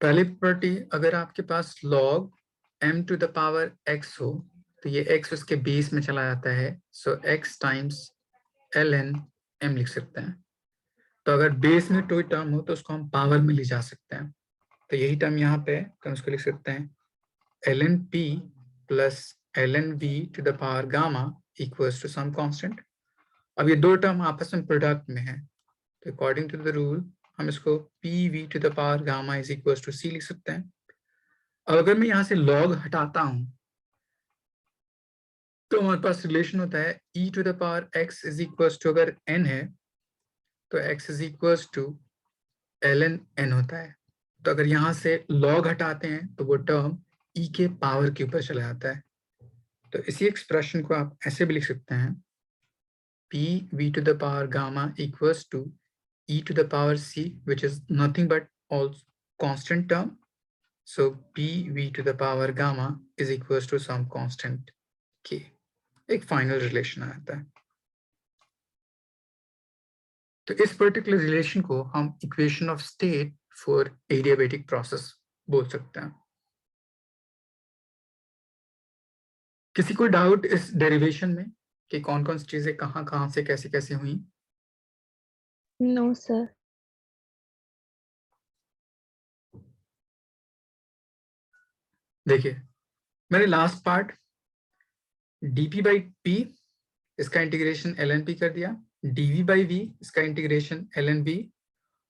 पहली प्रॉपर्टी, अगर आपके पास log m to the power x हो तो ये x उसके बेस में चला जाता है, सो x टाइम्स ln m लिख सकते हैं। तो अगर बेस में कोई टर्म हो तो उसको हम पावर में ले जा सकते हैं, तो यही टर्म यहाँ पे है, तो हम उसको लिख सकते हैं ln p plus ln v to the power gamma equals to some constant. अब ये दो टर्म आपस में प्रोडक्ट में है, तो अकॉर्डिंग टू द रूल हम इसको P V to the power gamma is equals to C लिख सकते हैं। अब अगर मैं यहाँ से log हटाता हूं तो हमारे पास रिलेशन होता है e to the power x is equals to, अगर n है तो x is equals to ln n होता है। तो अगर यहाँ से log हटाते हैं तो वो टर्म e के पावर के ऊपर चला जाता है। तो इसी एक्सप्रेशन को आप ऐसे भी लिख सकते हैं p v to the power gamma equals to e to the power c, which is nothing but all constant term. So p v to the power gamma is equals to some constant k. एक final relation आता है। तो इस particular relation को हम equation of state for adiabatic process बोल सकते हैं। किसी को डाउट इस डेरिवेशन में कि कौन कौन सी चीजें कहाँ से कैसे कैसे हुई? No sir. देखिए, मैंने last part dp by p इसका इंटीग्रेशन ln p कर दिया, dv बाई v इसका इंटीग्रेशन ln v,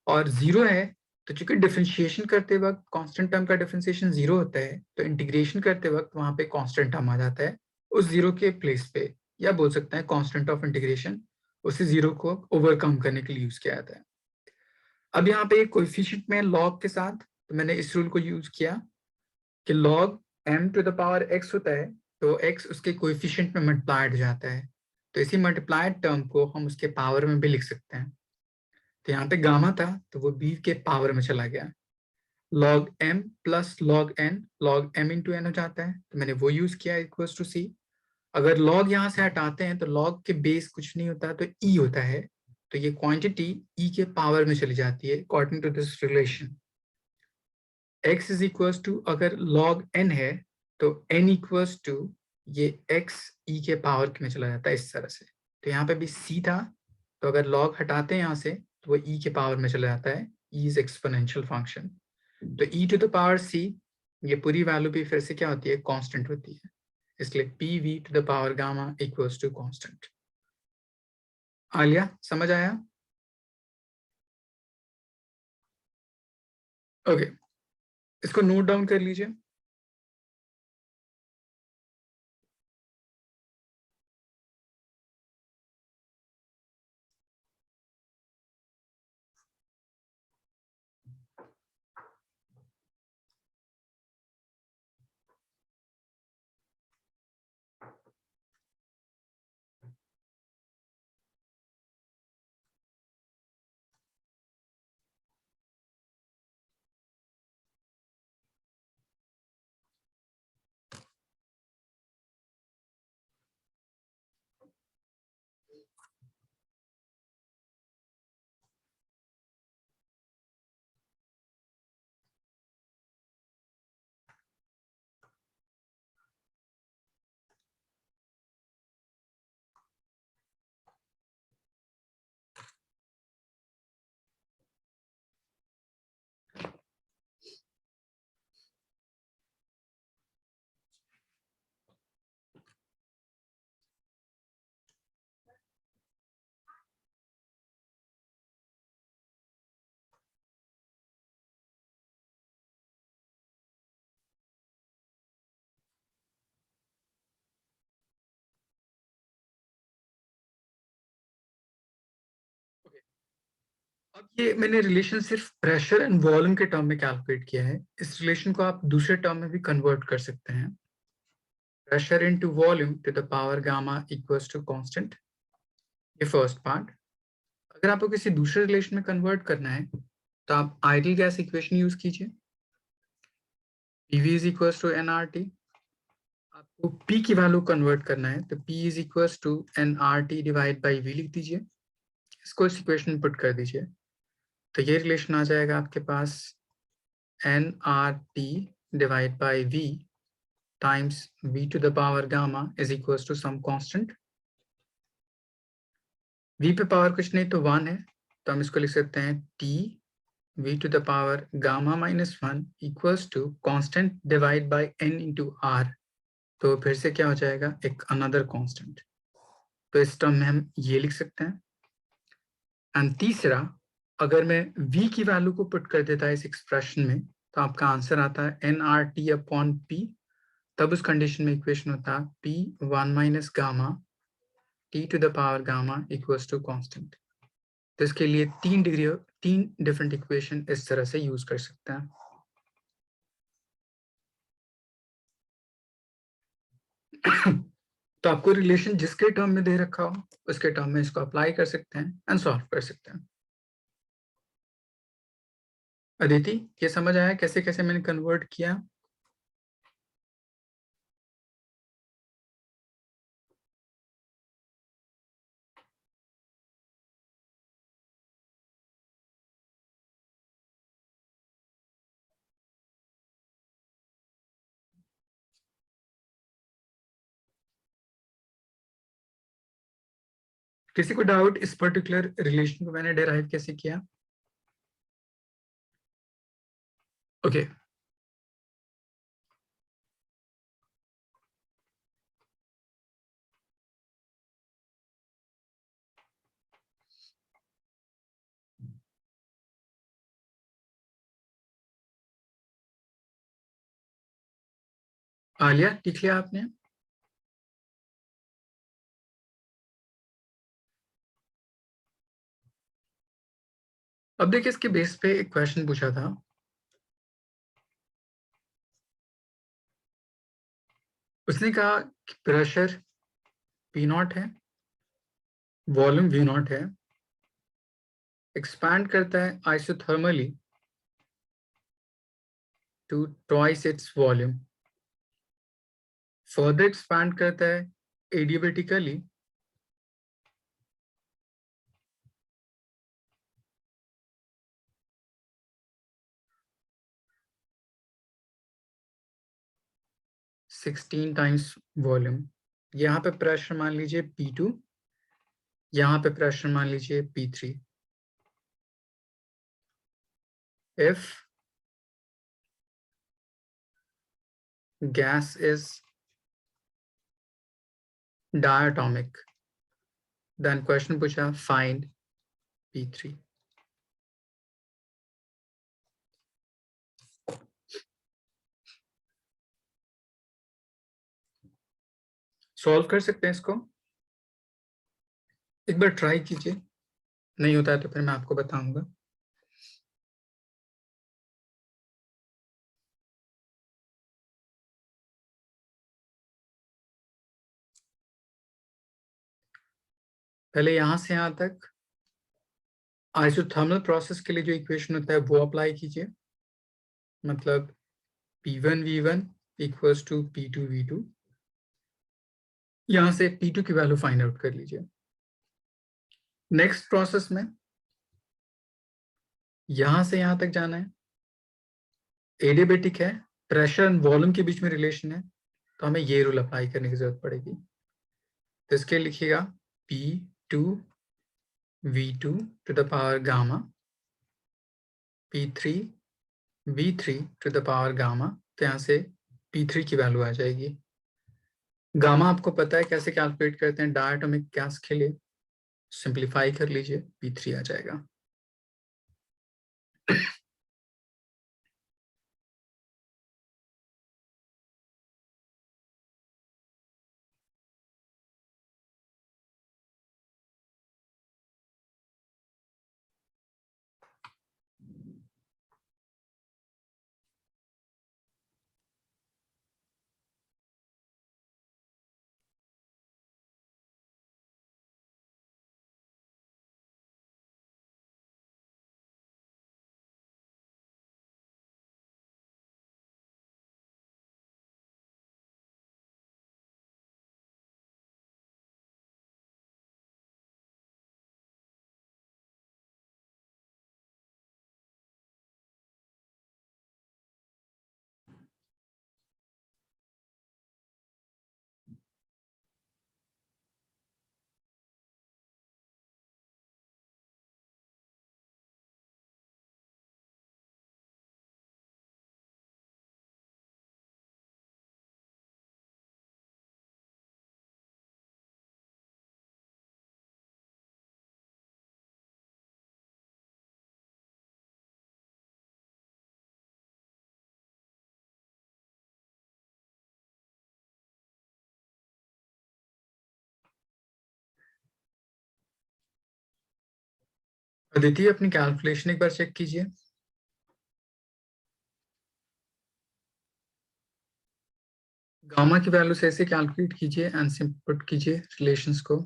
और 0 है तो चूंकि डिफरेंशिएशन करते वक्त कांस्टेंट टर्म का डिफरेंशिएशन 0 होता है, तो इंटीग्रेशन करते वक्त वहां पे कांस्टेंट टर्म आ जाता है उस 0 के प्लेस पे, या बोल सकते हैं कांस्टेंट ऑफ इंटीग्रेशन उसी 0 को ओवरकम करने के लिए यूज किया जाता है। अब यहाँ पे कोएफिशिएंट में लॉग के साथ, तो मैंने इस रूल को यूज किया कि log m to the power x होता है तो x उसके कोएफिशिएंट में मल्टीप्लाइड हो जाता है, तो इसी मल्टीप्लाइड टर्म को हम उसके पावर में भी लिख सकते हैं। तो यहाँ पे गामा था तो वो b के पावर में चला गया, log m plus log m into n हो जाता है, तो मैंने वो यूज किया इक्वल्स टू c। अगर log यहाँ से हटाते हैं तो log के बेस कुछ नहीं होता तो e होता है, तो ये क्वांटिटी e के पावर में चली जाती है according to this relation. x is equals to, अगर log n है तो n इक्वल्स टू ये x e के पावर में चला जाता है इस तरह से। तो यहाँ पे भी c था, तो अगर log हटाते हैं यहाँ से तो वो e के पावर में चला जाता है, e इज एक्सपोनेंशियल फंक्शन। तो e to the power c, ये पूरी वैल्यू भी फिर से क्या होती है, कांस्टेंट होती है, इसलिए pv to the power gamma equals to constant. Alia समझ आया? ओके, इसको नोट डाउन कर लीजिए। अब ये मैंने रिलेशन सिर्फ प्रेशर एंड वॉल्यूम के टर्म में कैलकुलेट किया है, इस रिलेशन को आप दूसरे टर्म में भी कन्वर्ट कर सकते हैं। Pressure into volume to the power gamma equals to constant, ये फर्स्ट पार्ट। अगर आपको किसी दूसरे रिलेशन में कन्वर्ट करना है तो आप आइडियल गैस इक्वेशन यूज कीजिए, PV is equals to NRT. आपको पी की वैल्यू कन्वर्ट करना है तो P is equals to NRT divide by V लिख दीजिए, इसको इस इक्वेशन में पुट कर दीजिए, तो ये रिलेशन आ जाएगा आपके पास nRT divided by V times V to the power gamma is equals to some constant। V पे पावर कुछ नहीं तो 1 है, तो हम इसको लिख सकते हैं T V to the power gamma minus 1 equals to constant divide by n into R। तो फिर से क्या हो जाएगा, एक another constant, तो इस टर्म में हम ये लिख सकते हैं। एंड तीसरा, अगर मैं V की वैल्यू को पुट कर देता है इस एक्सप्रेशन में तो आपका आंसर आता है nRT अपॉन P, तब उस कंडीशन में इक्वेशन होता है P1 minus gamma T to the power gamma equals to constant. तो इसके लिए तीन डिफरेंट इक्वेशन इस तरह से यूज कर सकते हैं। तो आपको रिलेशन जिसके टर्म में दे रखा हो उसके टर्म में इसको अप्लाई कर सकते हैं एंड सॉल्व कर सकते हैं। अदिति, ये समझ आया कैसे कैसे मैंने कन्वर्ट किया? किसी को डाउट इस पर्टिकुलर रिलेशन को मैंने डेराइव कैसे किया? ओके आलिया, लिख लिया आपने? अब देखिए इसके बेस पे एक क्वेश्चन पूछा था, उसने कहा कि प्रेशर P नॉट है, वॉल्यूम V नॉट है, एक्सपैंड करता है isothermally to twice its volume, further expand करता है एडियाबेटिकली सिक्सटीन टाइम्स वॉल्यूम। यहाँ पे प्रेशर मान लीजिए P2, यहाँ पे प्रेशर मान लीजिए P3। If gas is diatomic, then question पूछा find P3। सॉल्व कर सकते हैं इसको, एक बार ट्राई कीजिए, नहीं होता है तो फिर मैं आपको बताऊंगा। पहले यहां से यहां तक आइसोथर्मल प्रोसेस के लिए जो इक्वेशन होता है वो अप्लाई कीजिए, मतलब P1V1 इक्वल्स टू P2V2। यहां से P2 की वैल्यू फाइंड आउट कर लीजिए। नेक्स्ट प्रोसेस में यहां से यहां तक जाना है, एडियाबेटिक है, प्रेशर एंड वॉल्यूम के बीच में रिलेशन है, तो हमें ये रूल अप्लाई करने की जरूरत पड़ेगी। तो इसके लिखिएगा P2V2 to the power gamma, P3V3 to the power gamma. तो यहाँ से P3 की वैल्यू आ जाएगी। गामा आपको पता है कैसे कैलकुलेट करते हैं डायटोमिक गैस के लिए, सिंप्लीफाई कर लीजिए, P3 आ जाएगा। अदिति अपनी कैलकुलेशन एक बार चेक कीजिए। गामा की वैल्यू से ऐसे कैलकुलेट कीजिए एंड पुट कीजिए रिलेशंस को।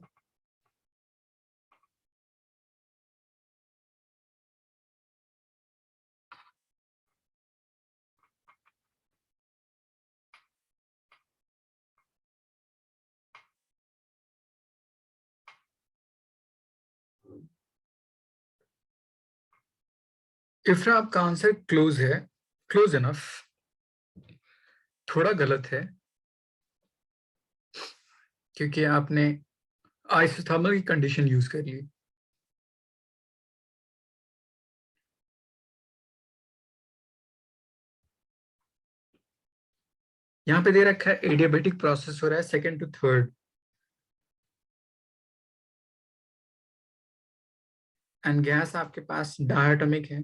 इफ्रा आपका आंसर क्लोज है, क्लोज इनफ, थोड़ा गलत है क्योंकि आपने आइसोथर्मल की कंडीशन यूज कर ली। यहाँ पे दे रखा है एडियाबेटिक प्रोसेस हो रहा है second to third, and gas आपके पास डायटोमिक है।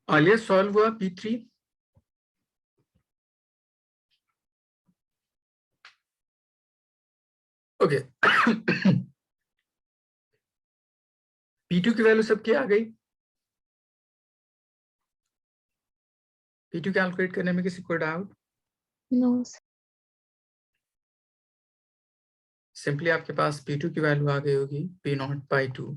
आलिया सॉल्व हुआ P3? ओके P2 की वैल्यू सबकी आ गई? P2 कैलकुलेट करने में किसी को डाउट? नो सिंपली आपके पास P2 की वैल्यू आ गई होगी P0/2।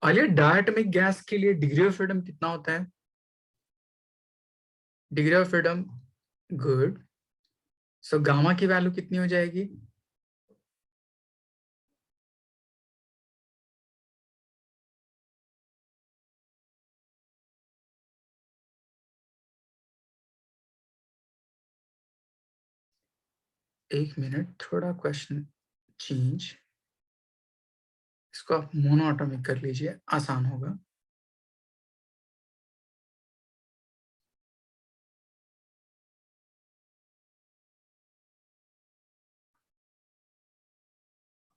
आलिया डायटोमिक गैस के लिए डिग्री ऑफ फ्रीडम कितना होता है? Degree of freedom, good. So gamma की वैल्यू कितनी हो जाएगी? एक मिनट, थोड़ा क्वेश्चन चेंज, इसको आप मोनोएटॉमिक कर लीजिए, आसान होगा।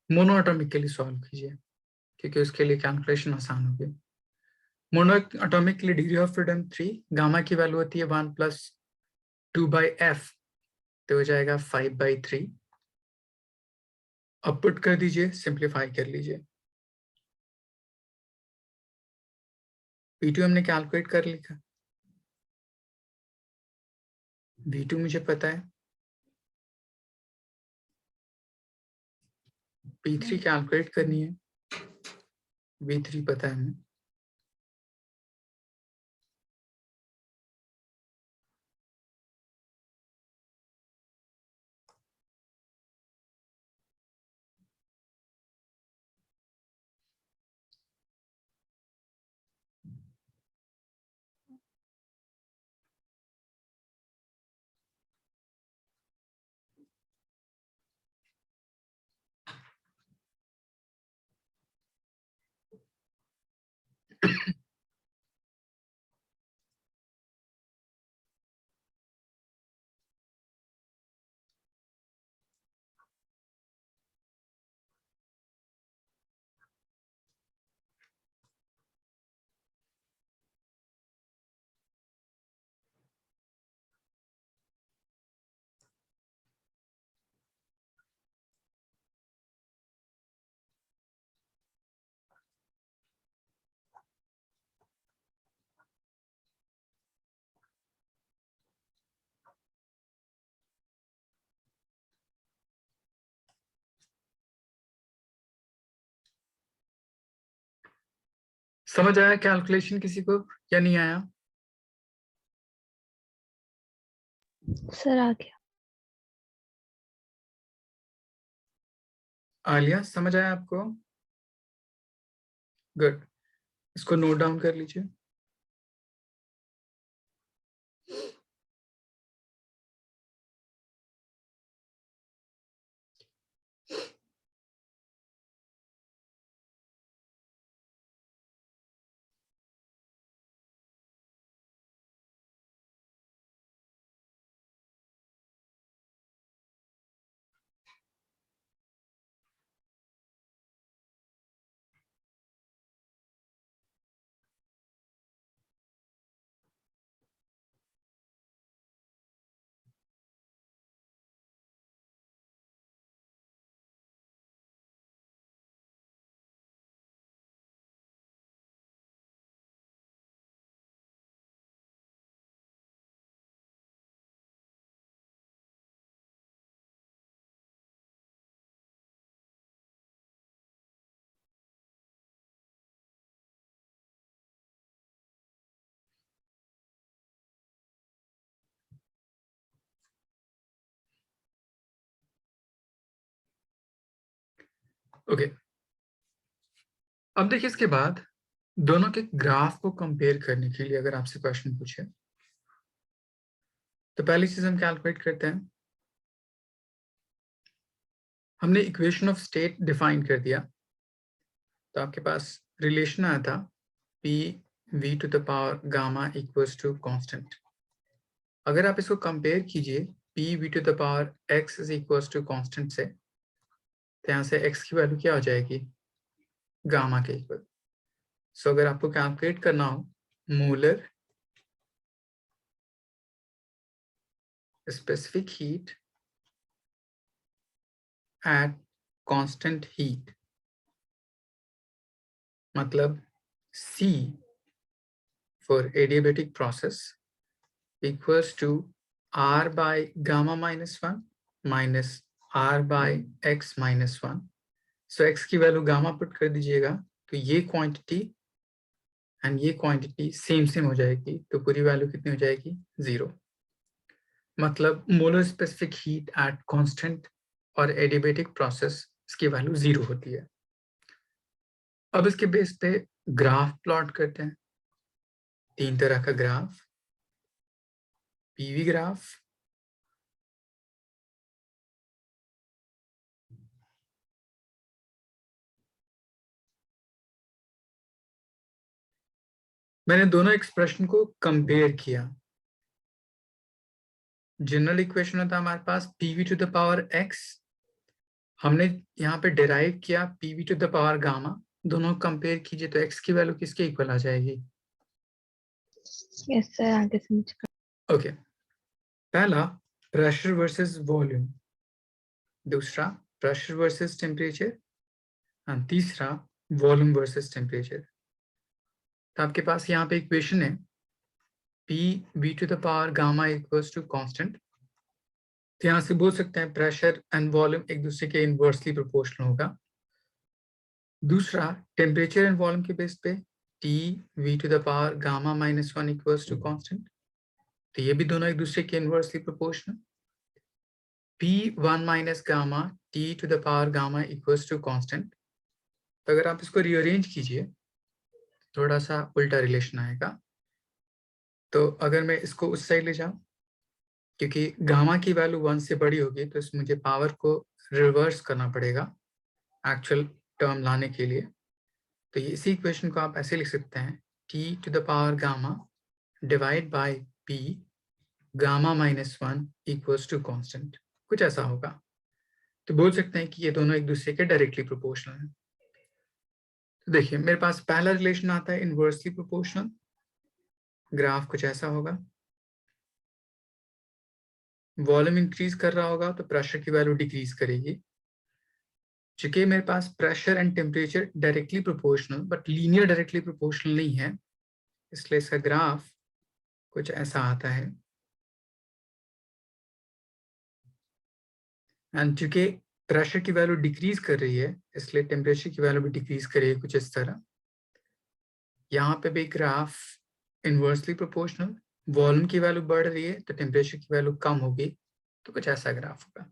मोनोएटॉमिक के लिए सॉल्व कीजिए क्योंकि उसके लिए कैलकुलेशन आसान होगी। मोनोएटॉमिक के लिए डिग्री ऑफ फ्रीडम 3, गामा की वैल्यू होती है 1 + 2/f, तो हो जाएगा 5/3। अब पुट कर दीजिए, सिंप्लीफाई कर लीजिए। P2 हमने कैलकुलेट कर लिखा, V2 मुझे पता है, P3 कैलकुलेट करनी है, V3 पता है हमें। समझ आया कैलकुलेशन किसी को या नहीं आया? सर आ गया। आलिया समझ आया आपको? गुड, इसको नोट डाउन कर लीजिए। ओके, अब देखिए इसके बाद दोनों के ग्राफ को कंपेयर करने के लिए अगर आपसे क्वेश्चन पूछे तो पहली चीज हम कैलकुलेट करते हैं। हमने इक्वेशन ऑफ स्टेट डिफाइन कर दिया, तो आपके पास रिलेशन आया था P(v⁴ गामा = कांस्टेंट। अगर आप इसको कंपेयर कीजिए P(v⁴x = कांस्टेंट से, तो यहाँ से x की वैल्यू क्या हो जाएगी, गामा के इक्वल। सो अगर आपको कैलकुलेट करना हो molar specific heat at constant heat, मतलब C for adiabatic process equals to R by gamma minus 1 minus R by x minus 1. So x की वैल्यू गामा पुट कर दीजिएगा तो ये क्वांटिटी एंड ये क्वांटिटी सेम हो जाएगी, तो पूरी वैल्यू कितनी हो जाएगी, 0। मतलब molar specific heat at constant और एडियाबेटिक प्रोसेस इसकी वैल्यू 0 होती है। अब इसके बेस पे ग्राफ प्लॉट करते हैं, 3 तरह का ग्राफ, पीवी ग्राफ, मैंने दोनों एक्सप्रेशन को कंपेयर किया। जनरल इक्वेशन होता है हमारे पास PV to the power x, हमने यहाँ पे डिराइव किया PV to the power gamma, दोनों कंपेयर कीजिए तो x की वैल्यू किसके इक्वल आ जाएगी। यस सर, आगे समझ कर। ओके, पहला प्रेशर वर्सेस वॉल्यूम, दूसरा प्रेशर वर्सेस टेम्परेचर, और तीसरा वॉल्यूम वर्सेस टेम्परेचर। तो आपके पास यहाँ पे इक्वेशन है P V to the power gamma equals to constant, तो यहाँ से बोल सकते हैं प्रेशर एंड वॉल्यूम एक दूसरे के इनवर्सली प्रोपोर्शनल होगा। दूसरा टेम्परेचर एंड वॉल्यूम के बेस पे T V to the power gamma minus 1 equals to constant, तो ये भी दोनों एक दूसरे के inversely proportional. P1 minus gamma T to the power gamma equals to constant, तो अगर आप इसको रीअरेंज कीजिए थोड़ा सा उल्टा रिलेशन आएगा। तो अगर मैं इसको उस साइड ले जाऊं, क्योंकि गामा की वैल्यू 1 से बड़ी होगी तो इसमें मुझे पावर को रिवर्स करना पड़ेगा एक्चुअल टर्म लाने के लिए। तो ये इसी इक्वेशन को आप ऐसे लिख सकते हैं T to the power gamma divide by P gamma minus 1 equals to constant, कुछ ऐसा होगा। तो बोल सकते हैं कि ये दोनों एक दूसरे के डायरेक्टली प्रोपोर्शनल हैं। तो देखिए मेरे पास पहला रिलेशन आता है इनवर्सली प्रोपोर्शनल, ग्राफ कुछ ऐसा होगा, वॉल्यूम इंक्रीज कर रहा होगा तो प्रेशर की वैल्यू डिक्रीज करेगी। चूंकि मेरे पास pressure and temperature directly proportional but linear directly proportional नहीं है, इसलिए इसका ग्राफ कुछ ऐसा आता है। एंड चूंकि प्रेशर की वैल्यू डिक्रीज कर रही है इसलिए टेम्परेचर की वैल्यू भी डिक्रीज करेगी कुछ इस तरह। यहाँ पे भी ग्राफ इनवर्सली प्रोपोर्शनल, वॉल्यूम की वैल्यू बढ़ रही है तो टेम्परेचर की वैल्यू कम होगी, तो कुछ ऐसा ग्राफ होगा।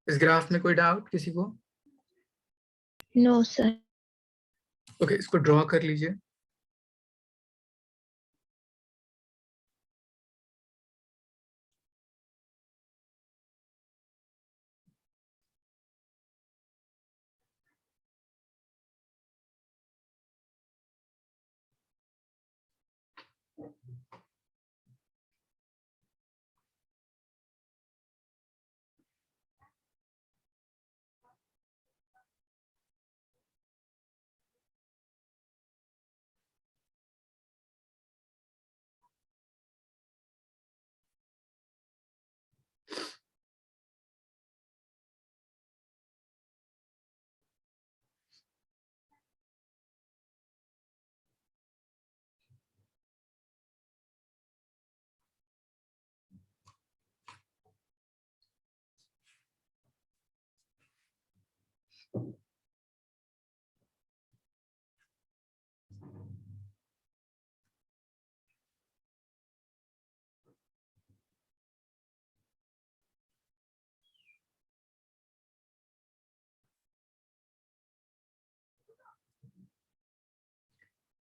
इस ग्राफ में कोई डाउट किसी को? No sir. ओके, इसको ड्रॉ कर लीजिए।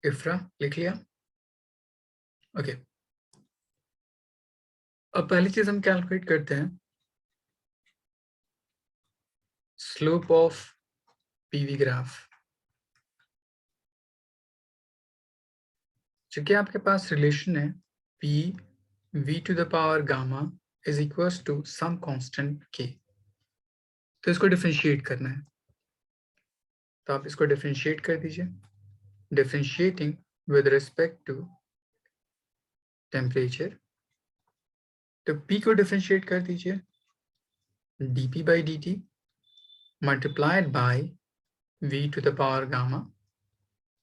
इफ्रा लिख लिया? ओके, अब पहली चीज हम कैलकुलेट करते हैं स्लोप ऑफ पीवी ग्राफ। चूंकि आपके पास रिलेशन है P V to the power gamma is equals to some constant के, तो इसको डिफरेंशिएट करना है, तो आप इसको डिफरेंशिएट कर दीजिए। Differentiating with respect to temperature, तो P को डिफरेंशिएट कर दीजिए, dP by dt multiplied by V to the power gamma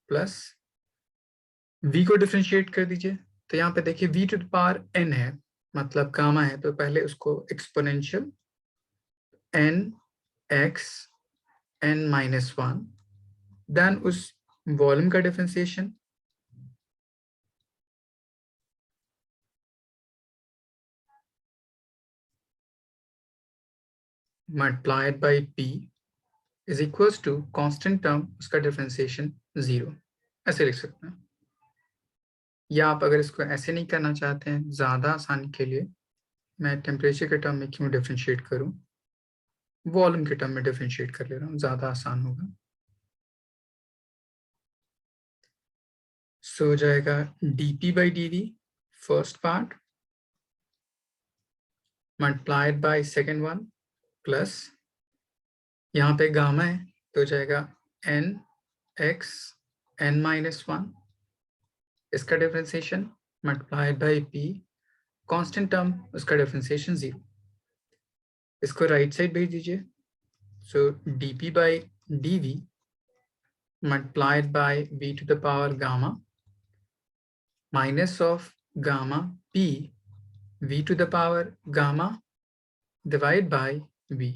plus V को डिफरेंशिएट कर दीजिए। तो यहाँ पे देखिए V to the power n है, मतलब गामा है, तो पहले उसको exponential n x n minus 1, then उस वॉल्यूम का differentiation multiplied by P is equals to constant term उसका डिफरेंशिएशन 0, ऐसे लिख सकते हैं। या आप अगर इसको ऐसे नहीं करना चाहते हैं, ज़्यादा आसानी के लिए मैं टेम्परेचर के टर्म में क्यों डिफरेंशिएट करूं, वॉल्यूम के टर्म में डिफरेंशिएट कर ले रहा हूं, ज़्यादा आसान होगा। सो हो जाएगा dP by dV first part multiplied by second one plus यहाँ पे गामा है तो हो जाएगा n x n minus 1, इसका differentiation multiplied by P, constant term उसका डिफरेंशिएशन 0, इसको राइट साइड भेज दीजिए। सो dP by dV multiplied by V to the power gamma minus of gamma P V to the power gamma divide by V,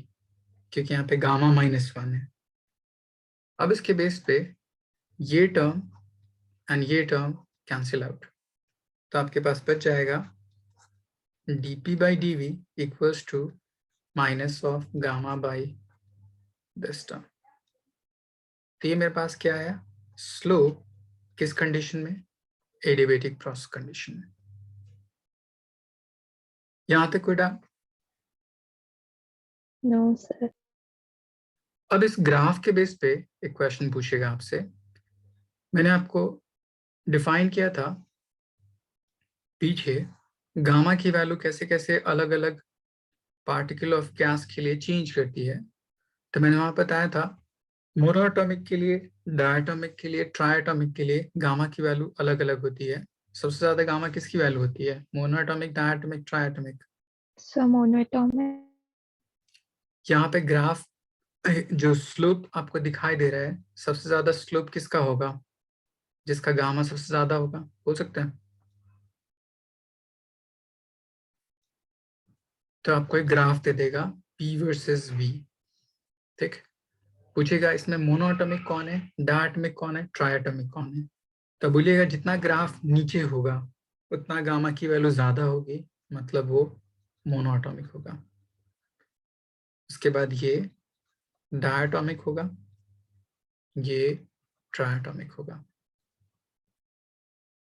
क्योंकि यहाँ पे gamma -1 है। अब इसके बेस पे ये टर्म एंड ये टर्म कैंसिल आउट, तो आपके पास बच जाएगा dP by dV equals to minus of gamma by this term. तो ये मेरे पास क्या है, स्लोप किस कंडीशन में, एडियाबेटिक प्रोसेस कंडीशन में। यहाँ तक कोई डाउट? No sir. अब इस ग्राफ के बेस पे एक क्वेश्चन पूछेगा आपसे। मैंने आपको डिफाइन किया था पीछे गामा की वैल्यू कैसे कैसे अलग अलग पार्टिकल ऑफ गैस के लिए चेंज करती है। तो मैंने वहां बताया था मोनोएटॉमिक के लिए, डायटोमिक के लिए, ट्राइएटॉमिक के लिए गामा की वैल्यू अलग अलग होती है। सबसे ज्यादा गामा किसकी वैल्यू होती है, monoatomic, diatomic, triatomic? Sir monoatomic. यहाँ पे ग्राफ जो स्लोप आपको दिखाई दे रहा है, सबसे ज्यादा स्लोप किसका होगा, जिसका गामा सबसे ज्यादा होगा, बोल सकते हैं? तो आपको एक ग्राफ दे देगा P वर्सेस V, ठीक। पूछेगा इसमें मोनोएटॉमिक कौन है, डायटोमिक कौन है, ट्राइएटॉमिक कौन है। तो बोलिएगा जितना ग्राफ नीचे होगा उतना गामा की वैल्यू ज्यादा होगी, मतलब वो मोनोएटॉमिक होगा। उसके बाद ये डायटोमिक होगा, ये ट्राइएटॉमिक होगा।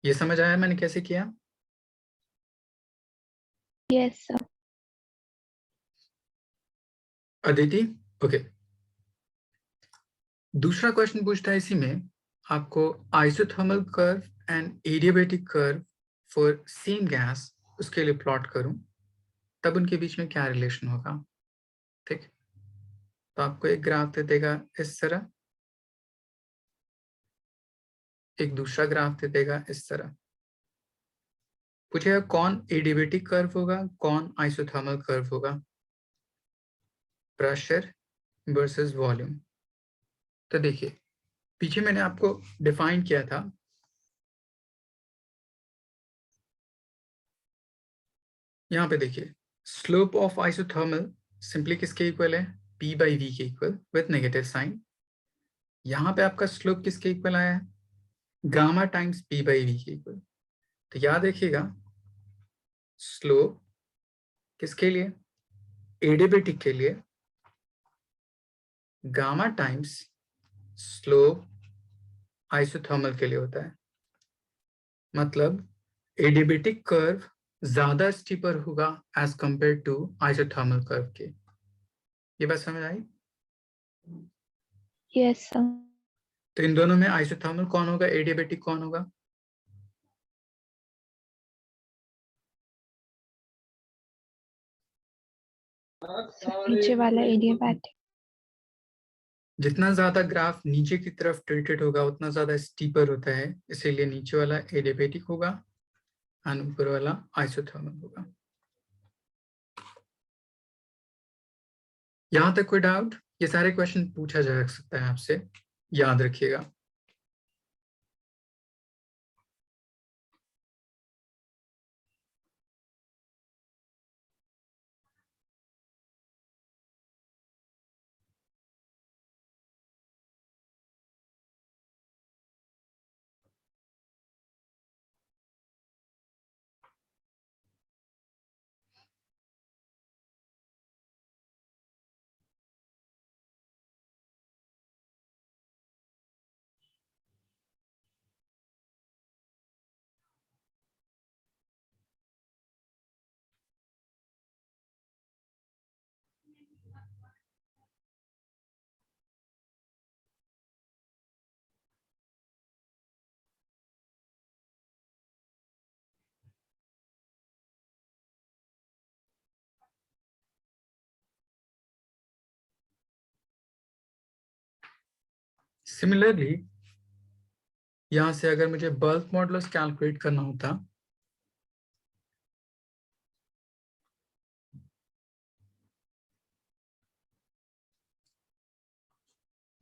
ये समझ आया मैंने कैसे किया? Yes sir. अदिति, ओके। दूसरा क्वेश्चन पूछता है इसी में, आपको isothermal curve and adiabatic curve for same gas उसके लिए प्लॉट करूं, तब उनके बीच में क्या रिलेशन होगा, ठीक। तो आपको एक ग्राफ दे देगा इस तरह, एक दूसरा ग्राफ दे देगा इस तरह। पूछेगा कौन एडियाबेटिक कर्व होगा, कौन आइसोथर्मल कर्व होगा, प्रेशर वर्सेस वॉल्यूम। तो देखिए पीछे मैंने आपको डिफाइन किया था, यहाँ पे देखिए स्लोप ऑफ आइसोथर्मल सिंपली किसके इक्वल है, P by V के इक्वल विथ नेगेटिव साइन। यहाँ पे आपका स्लोप किसके इक्वल आया है, gamma times P by V के इक्वल। तो याद रखिएगा स्लोप किसके लिए, एडियाबेटिक के लिए गामा टाइम्स स्लोप आइसोथर्मल के लिए होता है। मतलब एडियाबेटिक कर्व ज्यादा स्टीपर होगा as compare to isothermal curve के। ये बात समझ आई? Yes sir. तो इन दोनों में आइसोथर्मल कौन होगा, एडियाबेटिक कौन होगा? नीचे वाला एडियाबैटिक। जितना ज्यादा ग्राफ नीचे की तरफ टिल्टेड होगा उतना ज्यादा स्टीपर होता है, इसीलिए नीचे वाला एडियाबेटिक होगा और ऊपर वाला आइसोथर्मल होगा। यहां तक कोई डाउट? ये सारे क्वेश्चन पूछा जा सकता है आपसे, याद रखिएगा। सिमिलरली यहां से अगर मुझे बल्क मॉडुलस कैलकुलेट करना होता,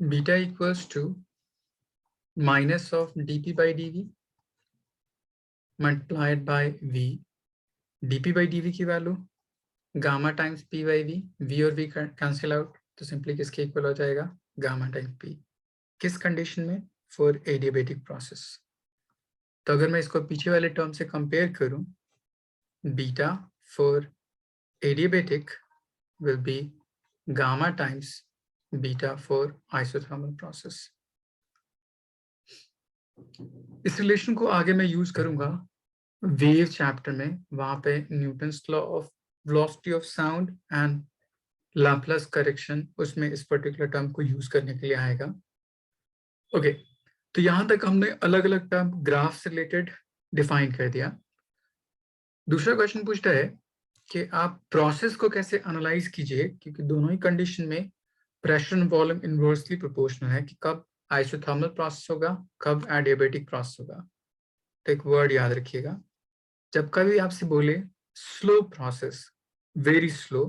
beta equals to minus of dp by dv multiplied by v, dp by dv की value gamma times p by v, v और v कैंसिल आउट, तो सिंपली किसके इक्वल हो जाएगा? Gamma times p। किस condition में? For adiabatic process. तो अगर मैं इसको पीछे वाले टर्म से कंपेयर करूं, beta for adiabatic will be gamma times beta for isothermal process. इस रिलेशन को आगे मैं यूज करूंगा वेव चैप्टर में, वहां पे Newton's law of velocity of sound and Laplace correction, उसमें इस पर्टिकुलर टर्म को यूज करने के लिए आएगा। ओके, तो यहां तक हमने अलग अलग टर्म ग्राफ से रिलेटेड डिफाइन कर दिया। दूसरा क्वेश्चन पूछता है कि आप प्रोसेस को कैसे एनालाइज कीजिए, क्योंकि दोनों ही कंडीशन में pressure and volume inversely proportional है, कि कब आइसोथर्मल प्रोसेस होगा, कब एडियाबेटिक प्रोसेस होगा। तो एक वर्ड याद रखिएगा, जब कभी आपसे बोले स्लो प्रोसेस, वेरी स्लो,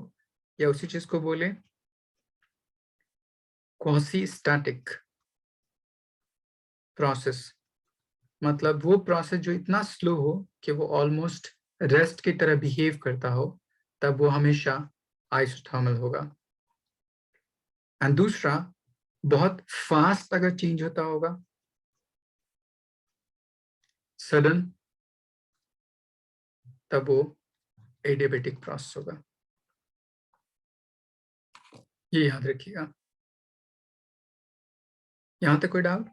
या उसी चीज को बोले क्वासी स्टैटिक प्रोसेस, मतलब वो प्रोसेस जो इतना स्लो हो कि वो ऑलमोस्ट रेस्ट की तरह बिहेव करता हो, तब वो हमेशा आइसोथर्मल होगा। एंड दूसरा, बहुत फास्ट अगर चेंज होता होगा, सडन, तब वो एडियाबेटिक प्रोसेस होगा। ये याद रखिएगा। यहां तक कोई डाउट?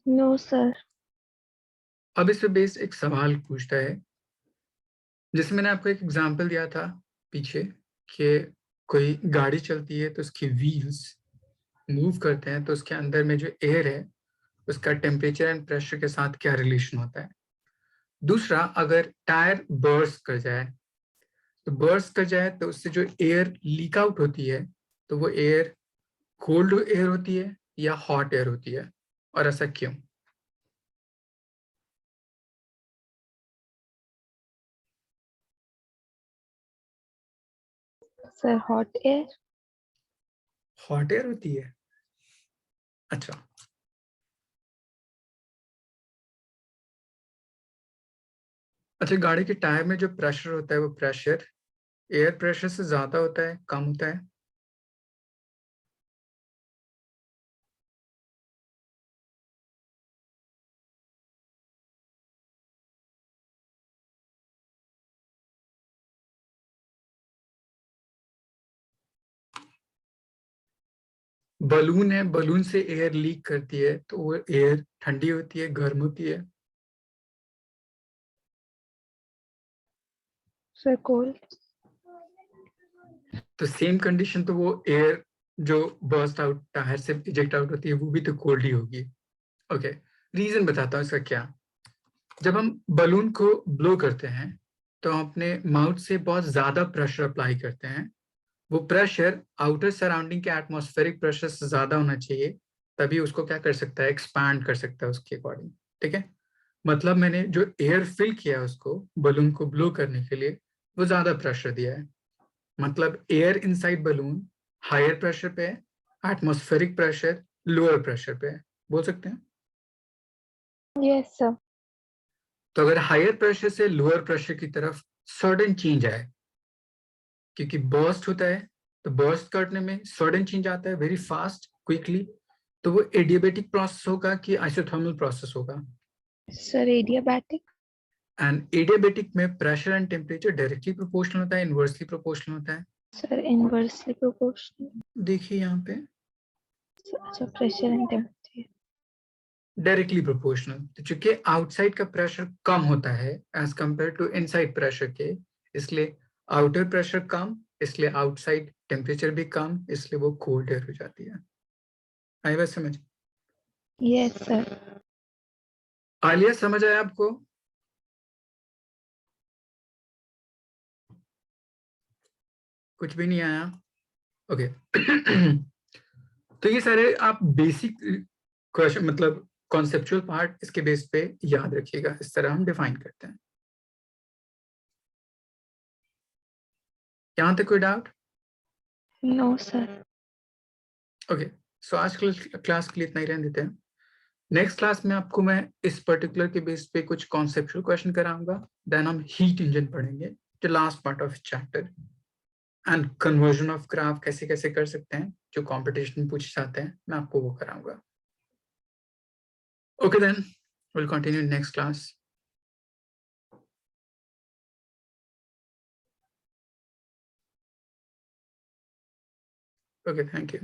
No sir. अब इस पे बेस्ड एक सवाल पूछता है, जिसमें मैंने आपको एक एग्जांपल दिया था पीछे, कि कोई गाड़ी चलती है तो उसकी व्हील्स मूव करते हैं, तो उसके अंदर में जो एयर है उसका टेम्परेचर एंड प्रेशर के साथ क्या रिलेशन होता है। दूसरा, अगर टायर बर्स्ट कर जाए, तो बर्स्ट कर जाए तो उससे जो एयर लीक आउट होती है, तो वो एयर कोल्ड एयर होती है या हॉट एयर होती है, और ऐसा क्यों? Sir hot air. Hot air होती है? अच्छा, अच्छा, गाड़ी के टायर में जो प्रेशर होता है वो प्रेशर एयर प्रेशर से ज्यादा होता है, कम होता है? बलून है, बलून से एयर लीक करती है, तो वो एयर ठंडी होती है, गर्म होती है? Sir cold. तो सेम कंडीशन, तो वो एयर जो बर्स्ट आउट टायर से इजेक्ट आउट होती है वो भी तो कोल्ड ही होगी। ओके, रीजन बताता हूँ इसका क्या। जब हम बलून को ब्लो करते हैं तो हम अपने माउथ से बहुत ज्यादा प्रेशर अप्लाई करते हैं, वो प्रेशर आउटर सराउंडिंग के एटमॉस्फेरिक प्रेशर से ज्यादा होना चाहिए, तभी उसको क्या कर सकता है, एक्सपैंड कर सकता है उसके अकॉर्डिंग। ठीक है, मतलब मैंने जो एयर फिल किया है उसको बलून को ब्लो करने के लिए, वो ज्यादा प्रेशर दिया है। मतलब air inside balloon higher pressure पे है, एटमॉस्फेरिक प्रेशर लोअर प्रेशर पे है, बोल सकते हैं। Yes, sir. तो अगर हायर प्रेशर से लोअर प्रेशर की तरफ सडन चेंज आए, क्योंकि बर्स्ट होता है, तो बर्स्ट करने में सडन चेंज आता है वेरी फास्ट क्विकली, तो वो एडियाबेटिक प्रोसेस होगा कि आइसोथर्मल प्रोसेस होगा। Sir, adiabatic. एंड एडियाबेटिक में pressure and temperature directly proportional होता है, इनवर्सली प्रोपोर्शनल होता है। Sir, inversely proportional. देखिए यहाँ पे So pressure and temperature. Directly proportional, तो चूंकि आउटसाइड का प्रेशर कम होता है as compare to inside pressure के, इसलिए आउटर प्रेशर कम, इसलिए आउटसाइड टेम्परेचर भी कम, इसलिए वो कोल्ड एयर हो जाती है। आई बात समझ? Yes, sir. आलिया समझ आया आपको? कुछ भी नहीं आया? ओके। तो ये सारे आप बेसिक क्वेश्चन, मतलब कॉन्सेप्चुअल पार्ट इसके बेस पे याद रखिएगा, इस तरह हम डिफाइन करते हैं। यहां तक कोई डाउट? No, sir. ओके, सो आज क्लास के लिए इतना ही रहने देते हैं। नेक्स्ट क्लास में आपको मैं इस पर्टिकुलर के बेस पे कुछ कॉन्सेप्चुअल क्वेश्चन कराऊंगा, देन हम हीट इंजन पढ़ेंगे, जो last part of chapter, and conversion of graph कैसे कैसे कर सकते हैं, जो कंपटीशन पूछे जाते हैं, मैं आपको वो कराऊंगा। Okay then, will continue next class. Okay, thank you.